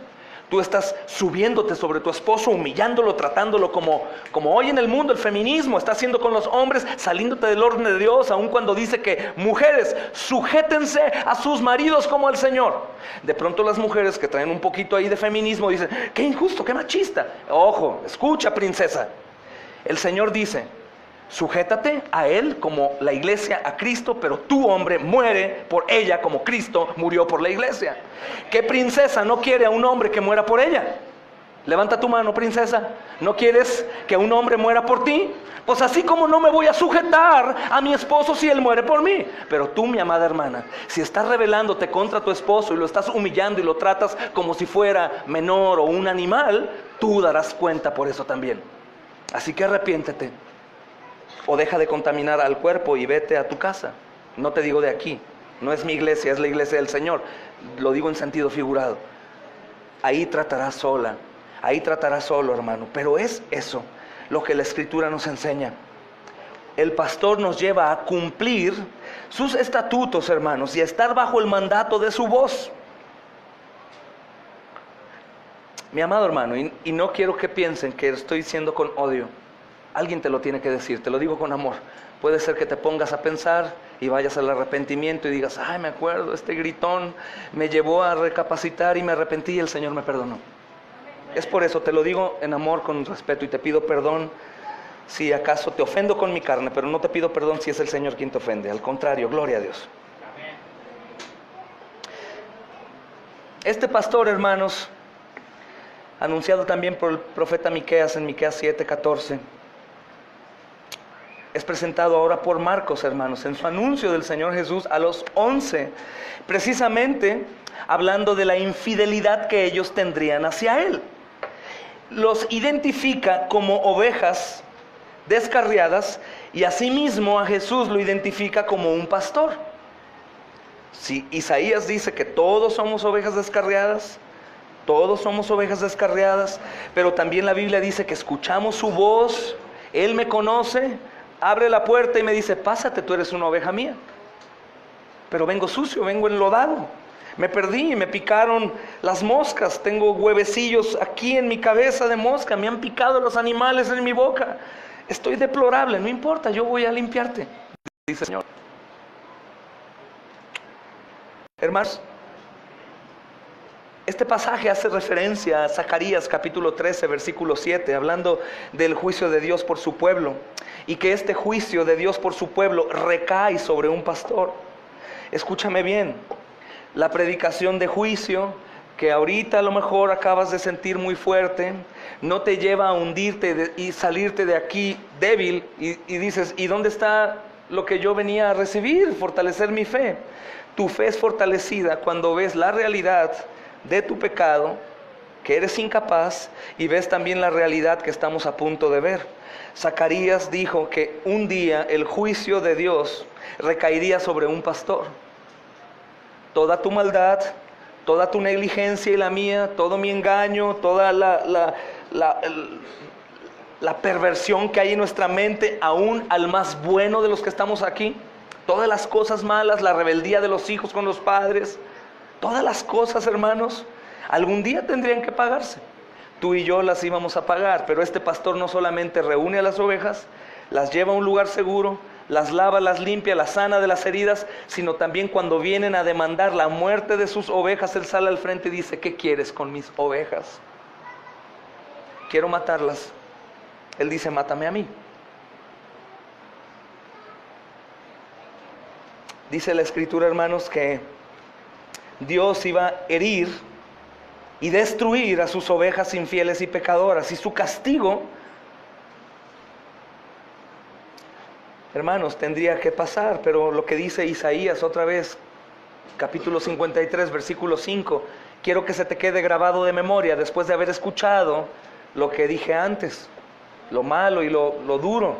Tú estás subiéndote sobre tu esposo, humillándolo, tratándolo como hoy en el mundo el feminismo está haciendo con los hombres, saliéndote del orden de Dios, aun cuando dice que mujeres, sujétense a sus maridos como al Señor. De pronto las mujeres que traen un poquito ahí de feminismo dicen, qué injusto, qué machista. Ojo, escucha, princesa. El Señor dice, sujétate a Él como la iglesia a Cristo, pero tu hombre muere por ella como Cristo murió por la iglesia. ¿Qué princesa no quiere a un hombre que muera por ella? Levanta tu mano, princesa. ¿No quieres que un hombre muera por ti? Pues así como no me voy a sujetar a mi esposo si él muere por mí. Pero tú, mi amada hermana, si estás rebelándote contra tu esposo y lo estás humillando y lo tratas como si fuera menor o un animal, tú darás cuenta por eso también. Así que arrepiéntete. O deja de contaminar al cuerpo y vete a tu casa. No te digo de aquí, no es mi iglesia, es la iglesia del Señor. Lo digo en sentido figurado. Ahí tratarás sola, ahí tratarás solo, hermano. Pero es eso lo que la Escritura nos enseña. El pastor nos lleva a cumplir sus estatutos, hermanos, y a estar bajo el mandato de su voz. Mi amado hermano, y no quiero que piensen que estoy diciendo con odio. Alguien te lo tiene que decir, te lo digo con amor. Puede ser que te pongas a pensar y vayas al arrepentimiento y digas, ay, me acuerdo, este gritón me llevó a recapacitar y me arrepentí y el Señor me perdonó. Es por eso, te lo digo en amor, con respeto, y te pido perdón si acaso te ofendo con mi carne, pero no te pido perdón si es el Señor quien te ofende. Al contrario, gloria a Dios. Este pastor, hermanos, anunciado también por el profeta Miqueas en Miqueas 7:14, es presentado ahora por Marcos, hermanos, en su anuncio del Señor Jesús a los 11, precisamente hablando de la infidelidad que ellos tendrían hacia Él. Los identifica como ovejas descarriadas y asimismo a Jesús lo identifica como un pastor. Si Isaías dice que todos somos ovejas descarriadas, pero también la Biblia dice que escuchamos su voz, Él me conoce, abre la puerta y me dice, pásate, tú eres una oveja mía. Pero vengo sucio, vengo enlodado. Me perdí, me picaron las moscas, tengo huevecillos aquí en mi cabeza de mosca, me han picado los animales en mi boca. Estoy deplorable, no importa, yo voy a limpiarte, dice el Señor. Hermanos, este pasaje hace referencia a Zacarías capítulo 13, versículo 7, hablando del juicio de Dios por su pueblo, y que este juicio de Dios por su pueblo recae sobre un pastor. Escúchame bien, la predicación de juicio, que ahorita a lo mejor acabas de sentir muy fuerte, no te lleva a hundirte y salirte de aquí débil y dices, ¿y dónde está lo que yo venía a recibir? Fortalecer mi fe. Tu fe es fortalecida cuando ves la realidad de tu pecado, que eres incapaz, y ves también la realidad que estamos a punto de ver. Zacarías dijo que un día el juicio de Dios recaería sobre un pastor. Toda tu maldad, toda tu negligencia y la mía, todo mi engaño, toda la perversión que hay en nuestra mente, aún al más bueno de los que estamos aquí, todas las cosas malas, la rebeldía de los hijos con los padres, todas las cosas, hermanos, algún día tendrían que pagarse. Tú y yo las íbamos a pagar, pero este pastor no solamente reúne a las ovejas, las lleva a un lugar seguro, las lava, las limpia, las sana de las heridas, sino también cuando vienen a demandar la muerte de sus ovejas, él sale al frente y dice, ¿qué quieres con mis ovejas? Quiero matarlas. Él dice, mátame a mí. Dice la Escritura, hermanos, que Dios iba a herir y destruir a sus ovejas infieles y pecadoras, y su castigo, hermanos, tendría que pasar. Pero lo que dice Isaías otra vez, capítulo 53, versículo 5, quiero que se te quede grabado de memoria después de haber escuchado lo que dije antes, lo malo y lo duro.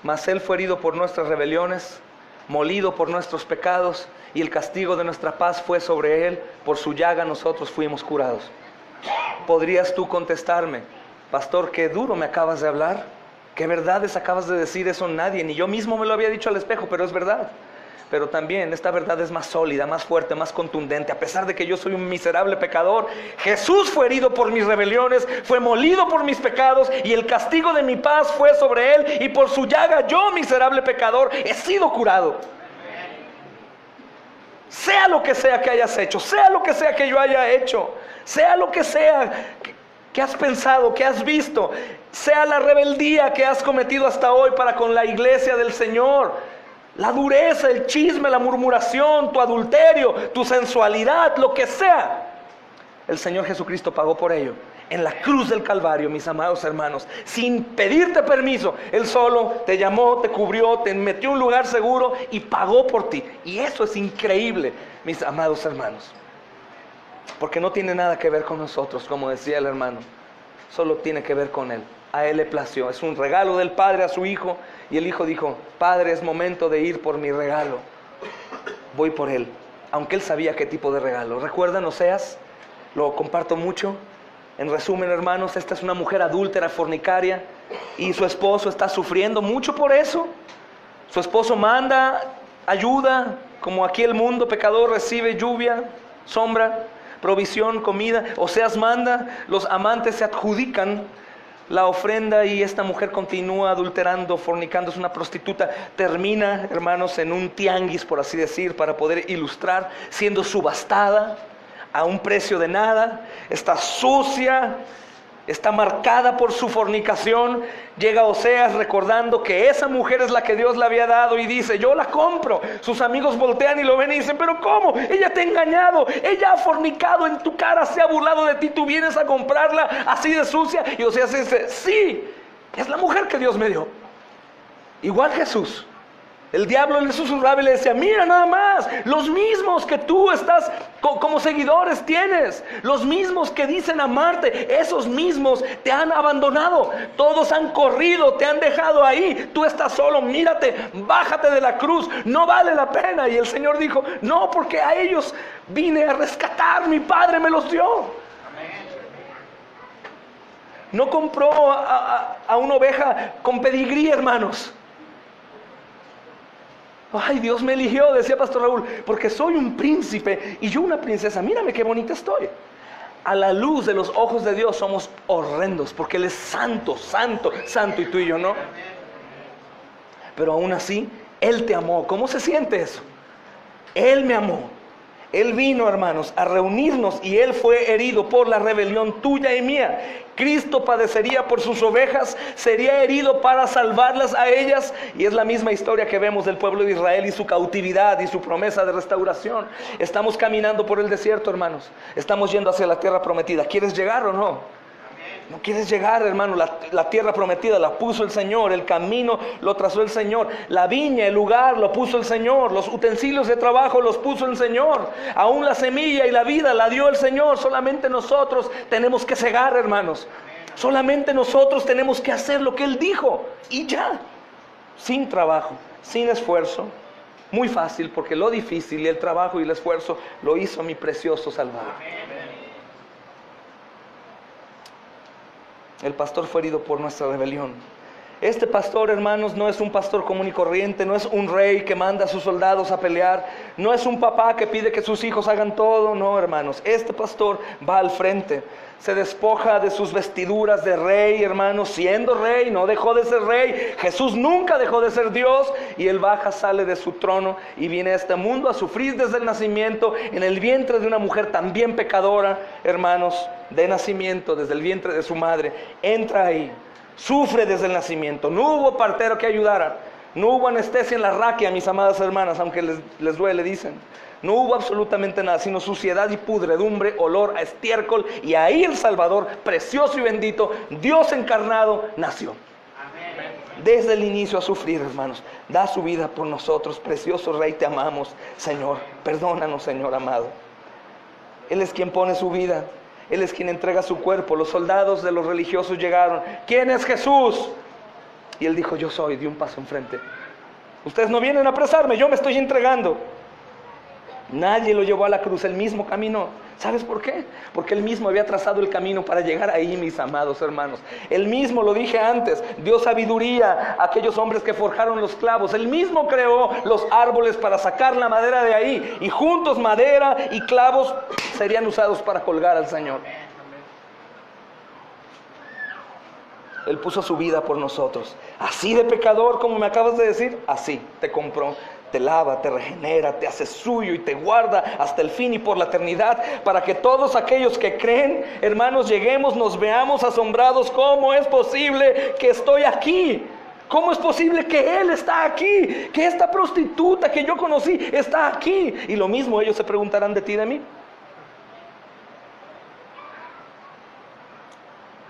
Mas Él fue herido por nuestras rebeliones, molido por nuestros pecados, y el castigo de nuestra paz fue sobre Él, por su llaga nosotros fuimos curados. ¿Podrías tú contestarme, pastor, qué duro me acabas de hablar? ¿Qué verdades acabas de decir? Eso nadie, ni yo mismo me lo había dicho al espejo, pero es verdad. Pero también esta verdad es más sólida, más fuerte, más contundente. A pesar de que yo soy un miserable pecador, Jesús fue herido por mis rebeliones, fue molido por mis pecados, y el castigo de mi paz fue sobre Él, y por su llaga yo, miserable pecador, he sido curado. Sea lo que sea que hayas hecho, sea lo que sea que yo haya hecho, sea lo que sea que has pensado, que has visto, sea la rebeldía que has cometido hasta hoy para con la iglesia del Señor, la dureza, el chisme, la murmuración, tu adulterio, tu sensualidad, lo que sea, el Señor Jesucristo pagó por ello en la cruz del Calvario, mis amados hermanos, sin pedirte permiso. Él solo te llamó, te cubrió, te metió en un lugar seguro y pagó por ti. Y eso es increíble, mis amados hermanos, porque no tiene nada que ver con nosotros, como decía el hermano, solo tiene que ver con Él. A Él le plació, es un regalo del Padre a su Hijo, y el Hijo dijo, Padre, es momento de ir por mi regalo. Voy por Él, aunque Él sabía qué tipo de regalo. ¿Recuerdan Oseas? Lo comparto mucho. En resumen, hermanos, esta es una mujer adúltera, fornicaria, y su esposo está sufriendo mucho por eso. Su esposo manda ayuda, como aquí el mundo pecador recibe lluvia, sombra, provisión, comida. Oseas manda, los amantes se adjudican la ofrenda, y esta mujer continúa adulterando, fornicando, es una prostituta. Termina, hermanos, en un tianguis, por así decir, para poder ilustrar, siendo subastada a un precio de nada. Está sucia, está marcada por su fornicación. Llega Oseas recordando que esa mujer es la que Dios le había dado, y dice, yo la compro. Sus amigos voltean y lo ven y dicen, pero ¿cómo? Ella te ha engañado, ella ha fornicado en tu cara, se ha burlado de ti, tú vienes a comprarla así de sucia. Y Oseas dice, sí, es la mujer que Dios me dio. Igual Jesús, el diablo le susurraba y le decía, mira nada más, los mismos que tú estás como seguidores tienes, los mismos que dicen amarte, esos mismos te han abandonado, todos han corrido, te han dejado ahí, tú estás solo, mírate, bájate de la cruz, no vale la pena. Y el Señor dijo, no, porque a ellos vine a rescatar, mi Padre me los dio. No compró a una oveja con pedigrí, hermanos. Ay, Dios me eligió, decía Pastor Raúl, porque soy un príncipe y yo una princesa. Mírame qué bonita estoy. A la luz de los ojos de Dios somos horrendos, porque Él es santo, santo, santo, y tú y yo no. Pero aún así, Él te amó. ¿Cómo se siente eso? Él me amó. Él vino, hermanos, a reunirnos, y Él fue herido por la rebelión tuya y mía. Cristo padecería por sus ovejas, sería herido para salvarlas a ellas. Y es la misma historia que vemos del pueblo de Israel y su cautividad y su promesa de restauración. Estamos caminando por el desierto, hermanos. Estamos yendo hacia la tierra prometida. ¿Quieres llegar o no? No quieres llegar, hermano. La tierra prometida la puso el Señor. El camino lo trazó el Señor. La viña, el lugar, lo puso el Señor. Los utensilios de trabajo los puso el Señor. Aún la semilla y la vida la dio el Señor. Solamente nosotros tenemos que cegar, hermanos. Solamente nosotros tenemos que hacer lo que Él dijo. Y ya. Sin trabajo, sin esfuerzo. Muy fácil, porque lo difícil y el trabajo y el esfuerzo lo hizo mi precioso Salvador. El pastor fue herido por nuestra rebelión. Este pastor, hermanos, no es un pastor común y corriente, no es un rey que manda a sus soldados a pelear, no es un papá que pide que sus hijos hagan todo, no, hermanos. Este pastor va al frente, se despoja de sus vestiduras de rey, hermanos, siendo rey, no dejó de ser rey. Jesús nunca dejó de ser Dios, y Él baja, sale de su trono y viene a este mundo a sufrir desde el nacimiento en el vientre de una mujer también pecadora, hermanos, de nacimiento, desde el vientre de su madre. Entra ahí. Sufre desde el nacimiento. No hubo partero que ayudara. No hubo anestesia en la raquia, mis amadas hermanas, aunque les duele, dicen. No hubo absolutamente nada, sino suciedad y pudredumbre, olor a estiércol. Y ahí el Salvador, precioso y bendito, Dios encarnado, nació. Desde el inicio a sufrir, hermanos. Da su vida por nosotros. Precioso Rey, te amamos, Señor. Perdónanos, Señor amado. Él es quien pone su vida. Él es quien entrega su cuerpo. Los soldados de los religiosos llegaron. ¿Quién es Jesús? Y Él dijo, yo soy. Dio un paso enfrente. Ustedes no vienen a apresarme, yo me estoy entregando. Nadie lo llevó a la cruz, Él mismo caminó. ¿Sabes por qué? Porque Él mismo había trazado el camino para llegar ahí, mis amados hermanos. Él mismo, lo dije antes, dio sabiduría a aquellos hombres que forjaron los clavos. Él mismo creó los árboles para sacar la madera de ahí. Y juntos madera y clavos serían usados para colgar al Señor. Él puso su vida por nosotros. Así de pecador como me acabas de decir, así te compró. Te lava, te regenera, te hace suyo y te guarda hasta el fin y por la eternidad, para que todos aquellos que creen, hermanos, lleguemos, nos veamos asombrados. ¿Cómo es posible que estoy aquí? ¿Cómo es posible que Él está aquí? Que esta prostituta que yo conocí está aquí. Y lo mismo ellos se preguntarán de ti y de mí.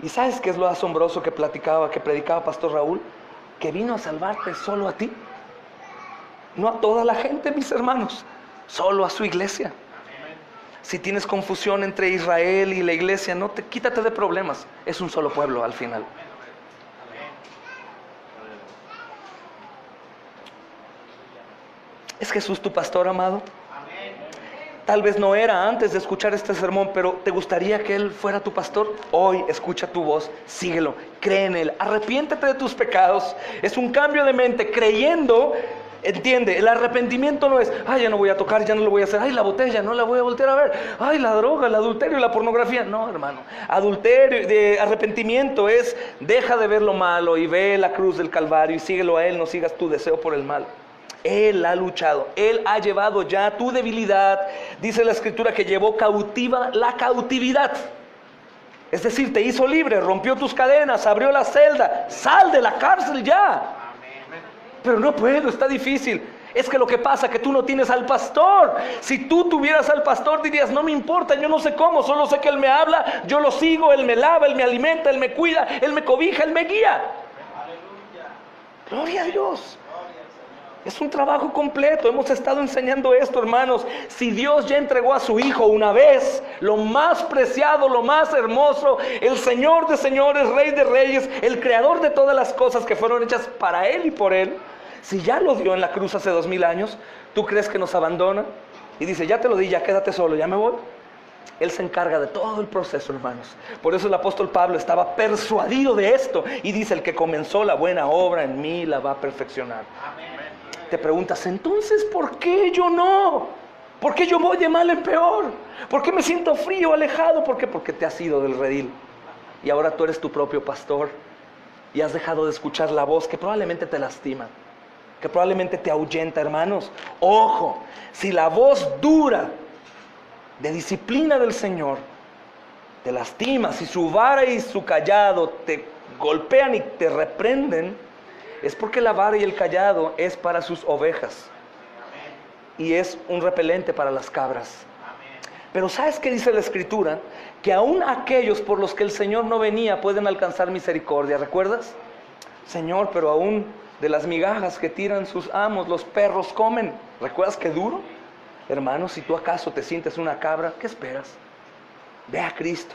¿Y sabes qué es lo asombroso que predicaba Pastor Raúl? Que vino a salvarte solo a ti. No a toda la gente, mis hermanos, solo a su iglesia. Si tienes confusión entre Israel y la iglesia, quítate de problemas. Es un solo pueblo al final. ¿Es Jesús tu pastor, amado? Tal vez no era antes de escuchar este sermón, pero ¿te gustaría que Él fuera tu pastor? Hoy escucha tu voz, síguelo, cree en Él, arrepiéntete de tus pecados. Es un cambio de mente, creyendo. Entiende, el arrepentimiento no es, ay, ya no voy a tocar, ya no lo voy a hacer, ay, la botella, no la voy a voltear a ver, ay, la droga, el adulterio y la pornografía. No, hermano, arrepentimiento es, deja de ver lo malo y ve la cruz del Calvario y síguelo a Él, no sigas tu deseo por el mal. Él ha luchado, Él ha llevado ya tu debilidad. Dice la Escritura que llevó cautiva la cautividad. Es decir, te hizo libre, rompió tus cadenas, abrió la celda, sal de la cárcel ya. Pero no puedo, está difícil. Es que lo que pasa es que tú no tienes al pastor. Si tú tuvieras al pastor dirías, no me importa, yo no sé cómo, solo sé que Él me habla, yo lo sigo, Él me lava, Él me alimenta, Él me cuida, Él me cobija, Él me guía. Aleluya. Gloria a Dios. Es un trabajo completo. Hemos estado enseñando esto, hermanos. Si Dios ya entregó a su Hijo una vez, lo más preciado, lo más hermoso, el Señor de señores, Rey de reyes, el creador de todas las cosas que fueron hechas para Él y por Él, si ya lo dio en la cruz hace 2000 años, ¿tú crees que nos abandona? Y dice, ya te lo di, ya quédate solo, ya me voy. Él se encarga de todo el proceso, hermanos. Por eso el apóstol Pablo estaba persuadido de esto y dice: el que comenzó la buena obra en mí la va a perfeccionar. Amén. Te preguntas, entonces, ¿por qué yo no? ¿Por qué yo voy de mal en peor? ¿Por qué me siento frío, alejado? ¿Por qué? Porque te has ido del redil y ahora tú eres tu propio pastor y has dejado de escuchar la voz que probablemente te lastima, que probablemente te ahuyenta, hermanos. Ojo, si la voz dura de disciplina del Señor te lastima, si su vara y su callado te golpean y te reprenden, es porque la vara y el callado es para sus ovejas y es un repelente para las cabras. Pero ¿sabes qué dice la Escritura? Que aún aquellos por los que el Señor no venía pueden alcanzar misericordia. ¿Recuerdas? Señor, pero aún de las migajas que tiran sus amos los perros comen. ¿Recuerdas qué duro? Hermano, si tú acaso te sientes una cabra, ¿qué esperas? Ve a Cristo.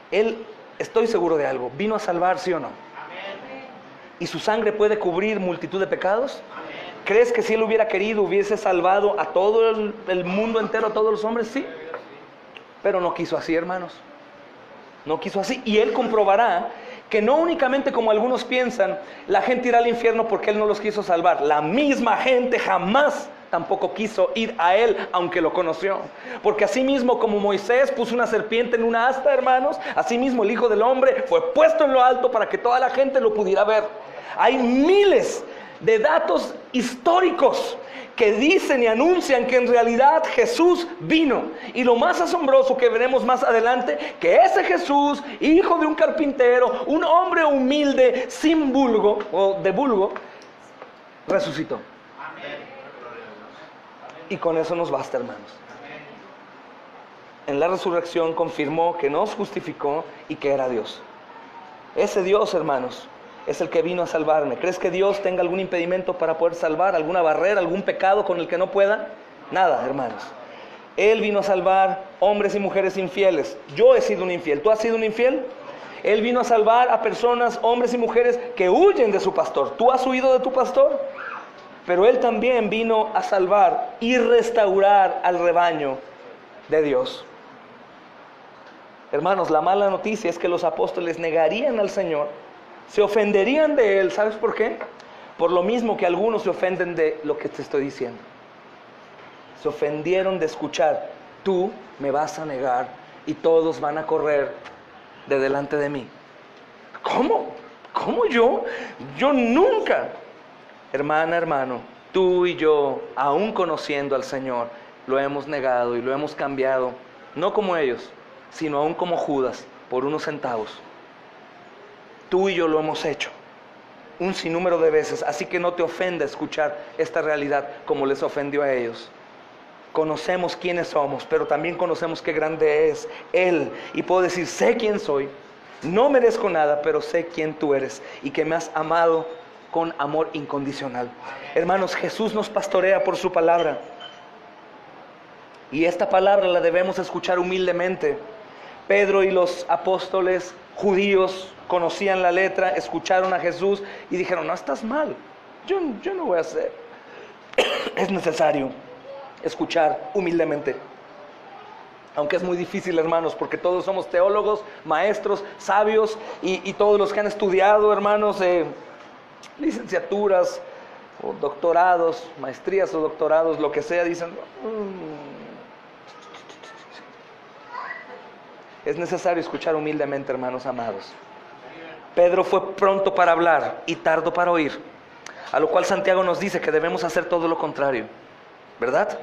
Él, estoy seguro de algo, vino a salvar, ¿sí o no? Amén. ¿Y su sangre puede cubrir multitud de pecados? Amén. ¿Crees que si Él hubiera querido hubiese salvado a todo el mundo entero, a todos los hombres? Sí. Pero no quiso así, hermanos. No quiso así. Y Él comprobará que no únicamente como algunos piensan, la gente irá al infierno porque Él no los quiso salvar. La misma gente jamás tampoco quiso ir a Él, aunque lo conoció. Porque así mismo como Moisés puso una serpiente en una asta, hermanos, así mismo el Hijo del Hombre fue puesto en lo alto para que toda la gente lo pudiera ver. Hay miles de datos históricos que dicen y anuncian que en realidad Jesús vino. Y lo más asombroso que veremos más adelante, que ese Jesús, hijo de un carpintero, un hombre humilde, sin vulgo, o de vulgo, resucitó. Amén. Y con eso nos basta, hermanos. En la resurrección confirmó que nos justificó y que era Dios. Ese Dios, hermanos, es el que vino a salvarme. ¿Crees que Dios tenga algún impedimento para poder salvar? ¿Alguna barrera, algún pecado con el que no pueda? Nada, hermanos. Él vino a salvar hombres y mujeres infieles. Yo he sido un infiel. ¿Tú has sido un infiel? Él vino a salvar a personas, hombres y mujeres que huyen de su pastor. ¿Tú has huido de tu pastor? Pero Él también vino a salvar y restaurar al rebaño de Dios. Hermanos, la mala noticia es que los apóstoles negarían al Señor, se ofenderían de Él. ¿Sabes por qué? Por lo mismo que algunos se ofenden de lo que te estoy diciendo. Se ofendieron de escuchar: tú me vas a negar y todos van a correr de delante de mí. ¿Cómo? ¿Cómo yo? Yo nunca. Hermana, hermano, tú y yo, aún conociendo al Señor, lo hemos negado y lo hemos cambiado, no como ellos, sino aún como Judas, por unos centavos. Tú y yo lo hemos hecho un sinnúmero de veces, así que no te ofenda escuchar esta realidad como les ofendió a ellos. Conocemos quiénes somos, pero también conocemos qué grande es Él. Y puedo decir: sé quién soy, no merezco nada, pero sé quién tú eres y que me has amado con amor incondicional. Hermanos, Jesús nos pastorea por su palabra. Y esta palabra la debemos escuchar humildemente. Pedro y los apóstoles judíos conocían la letra, escucharon a Jesús y dijeron: no, estás mal, yo no voy a hacer. Es necesario escuchar humildemente. Aunque es muy difícil, hermanos, porque todos somos teólogos, maestros, sabios, y todos los que han estudiado, hermanos, licenciaturas o doctorados, maestrías o doctorados, lo que sea, dicen: es necesario escuchar humildemente, hermanos amados. Pedro fue pronto para hablar y tardo para oír, a lo cual Santiago nos dice que debemos hacer todo lo contrario, ¿verdad?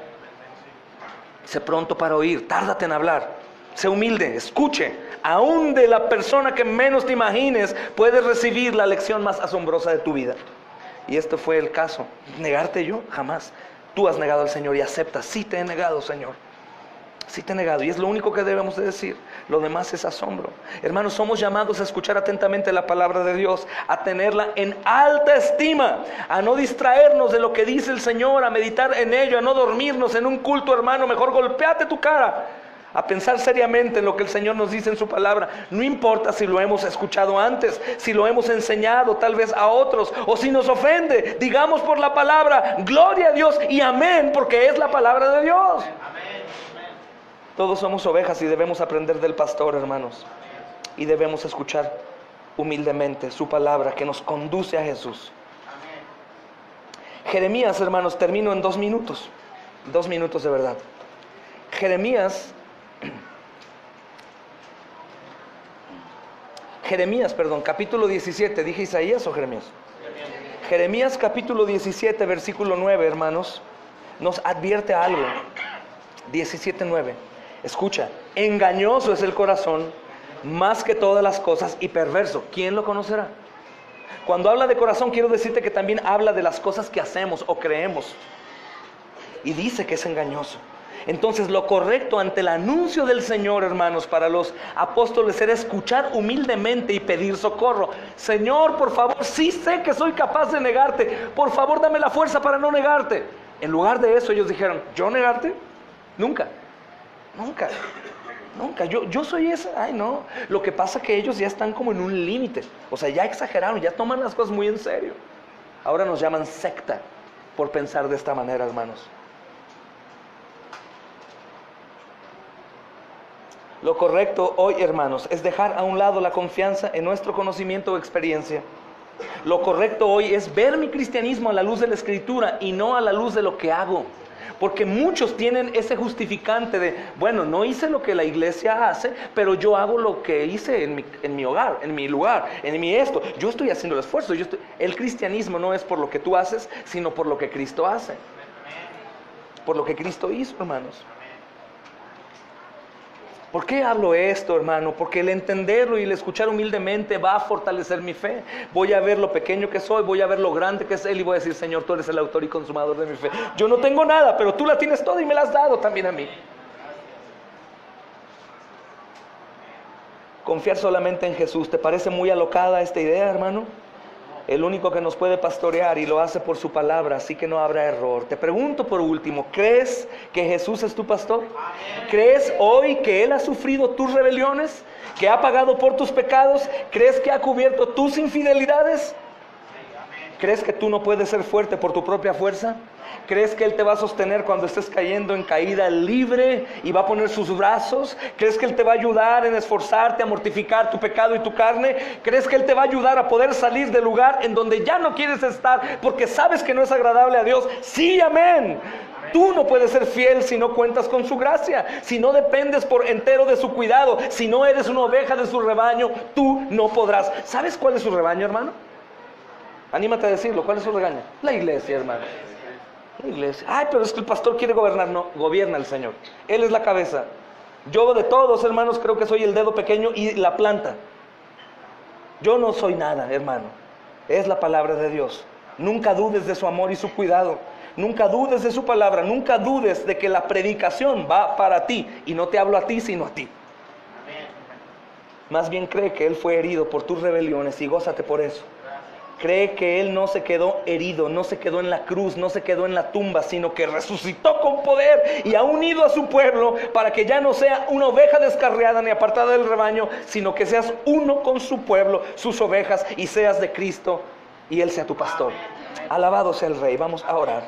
Sé pronto para oír, tárdate en hablar, sé humilde, escuche. Aún de la persona que menos te imagines puedes recibir la lección más asombrosa de tu vida. Y este fue el caso. ¿Negarte yo? Jamás. Tú has negado al Señor y aceptas: sí te he negado, Señor, sí te he negado. Y es lo único que debemos de decir. Lo demás es asombro. Hermanos, somos llamados a escuchar atentamente la palabra de Dios, a tenerla en alta estima, a no distraernos de lo que dice el Señor, a meditar en ello, a no dormirnos en un culto, hermano. Mejor golpéate tu cara, a pensar seriamente en lo que el Señor nos dice en su palabra. No importa si lo hemos escuchado antes, si lo hemos enseñado tal vez a otros, o si nos ofende, digamos por la palabra: gloria a Dios y amén, porque es la palabra de Dios. Todos somos ovejas y debemos aprender del pastor, hermanos. Y debemos escuchar humildemente su palabra que nos conduce a Jesús. Jeremías, hermanos, termino en 2 minutos. 2 minutos de verdad. Jeremías, capítulo 17. ¿Dije Isaías o Jeremías? Jeremías capítulo 17, versículo 9, hermanos, nos advierte algo. 17:9. Escucha, engañoso es el corazón más que todas las cosas y perverso. ¿Quién lo conocerá? Cuando habla de corazón, quiero decirte que también habla de las cosas que hacemos o creemos. Y dice que es engañoso. Entonces, lo correcto ante el anuncio del Señor, hermanos, para los apóstoles era escuchar humildemente y pedir socorro. Señor, por favor, sí sé que soy capaz de negarte. Por favor, dame la fuerza para no negarte. En lugar de eso, ellos dijeron, ¿yo negarte? Nunca. Nunca. Nunca, yo soy ese, ay no. Lo que pasa es que ellos ya están como en un límite. O sea, ya exageraron, ya toman las cosas muy en serio. Ahora nos llaman secta por pensar de esta manera, hermanos. Lo correcto hoy, hermanos, es dejar a un lado la confianza en nuestro conocimiento o experiencia. Lo correcto hoy es ver mi cristianismo a la luz de la Escritura y no a la luz de lo que hago. Porque muchos tienen ese justificante de, bueno, no hice lo que la iglesia hace, pero yo hago lo que hice en mi hogar, en mi lugar, en mi esto. Yo estoy haciendo el esfuerzo. El cristianismo no es por lo que tú haces, sino por lo que Cristo hace. Por lo que Cristo hizo, hermanos. ¿Por qué hablo esto, hermano? Porque el entenderlo y el escuchar humildemente va a fortalecer mi fe. Voy a ver lo pequeño que soy, voy a ver lo grande que es Él y voy a decir, Señor, tú eres el autor y consumador de mi fe. Yo no tengo nada, pero tú la tienes toda y me la has dado también a mí. Confiar solamente en Jesús. ¿Te parece muy alocada esta idea, hermano? El único que nos puede pastorear y lo hace por su palabra, así que no habrá error. Te pregunto por último, ¿crees que Jesús es tu pastor? ¿Crees hoy que Él ha sufrido tus rebeliones? ¿Que ha pagado por tus pecados? ¿Crees que ha cubierto tus infidelidades? ¿Crees que tú no puedes ser fuerte por tu propia fuerza? ¿Crees que Él te va a sostener cuando estés cayendo en caída libre y va a poner sus brazos? ¿Crees que Él te va a ayudar en esforzarte a mortificar tu pecado y tu carne? ¿Crees que Él te va a ayudar a poder salir del lugar en donde ya no quieres estar porque sabes que no es agradable a Dios? Sí, amén. Tú no puedes ser fiel si no cuentas con su gracia, si no dependes por entero de su cuidado, si no eres una oveja de su rebaño, tú no podrás. ¿Sabes cuál es su rebaño, hermano? Anímate a decirlo, ¿cuál es su rebaño? La iglesia, hermano. La iglesia. Ay, pero es que el pastor quiere gobernar. No, gobierna el Señor. Él es la cabeza. Yo de todos, hermanos, creo que soy el dedo pequeño y la planta. Yo no soy nada, hermano. Es la palabra de Dios. Nunca dudes de su amor y su cuidado. Nunca dudes de su palabra. Nunca dudes de que la predicación va para ti. Y no te hablo a ti, sino a ti. Más bien cree que Él fue herido por tus rebeliones y gózate por eso. Cree que Él no se quedó herido, no se quedó en la cruz, no se quedó en la tumba, sino que resucitó con poder y ha unido a su pueblo para que ya no sea una oveja descarriada ni apartada del rebaño, sino que seas uno con su pueblo, sus ovejas, y seas de Cristo y Él sea tu pastor. Alabado sea el Rey. Vamos a orar.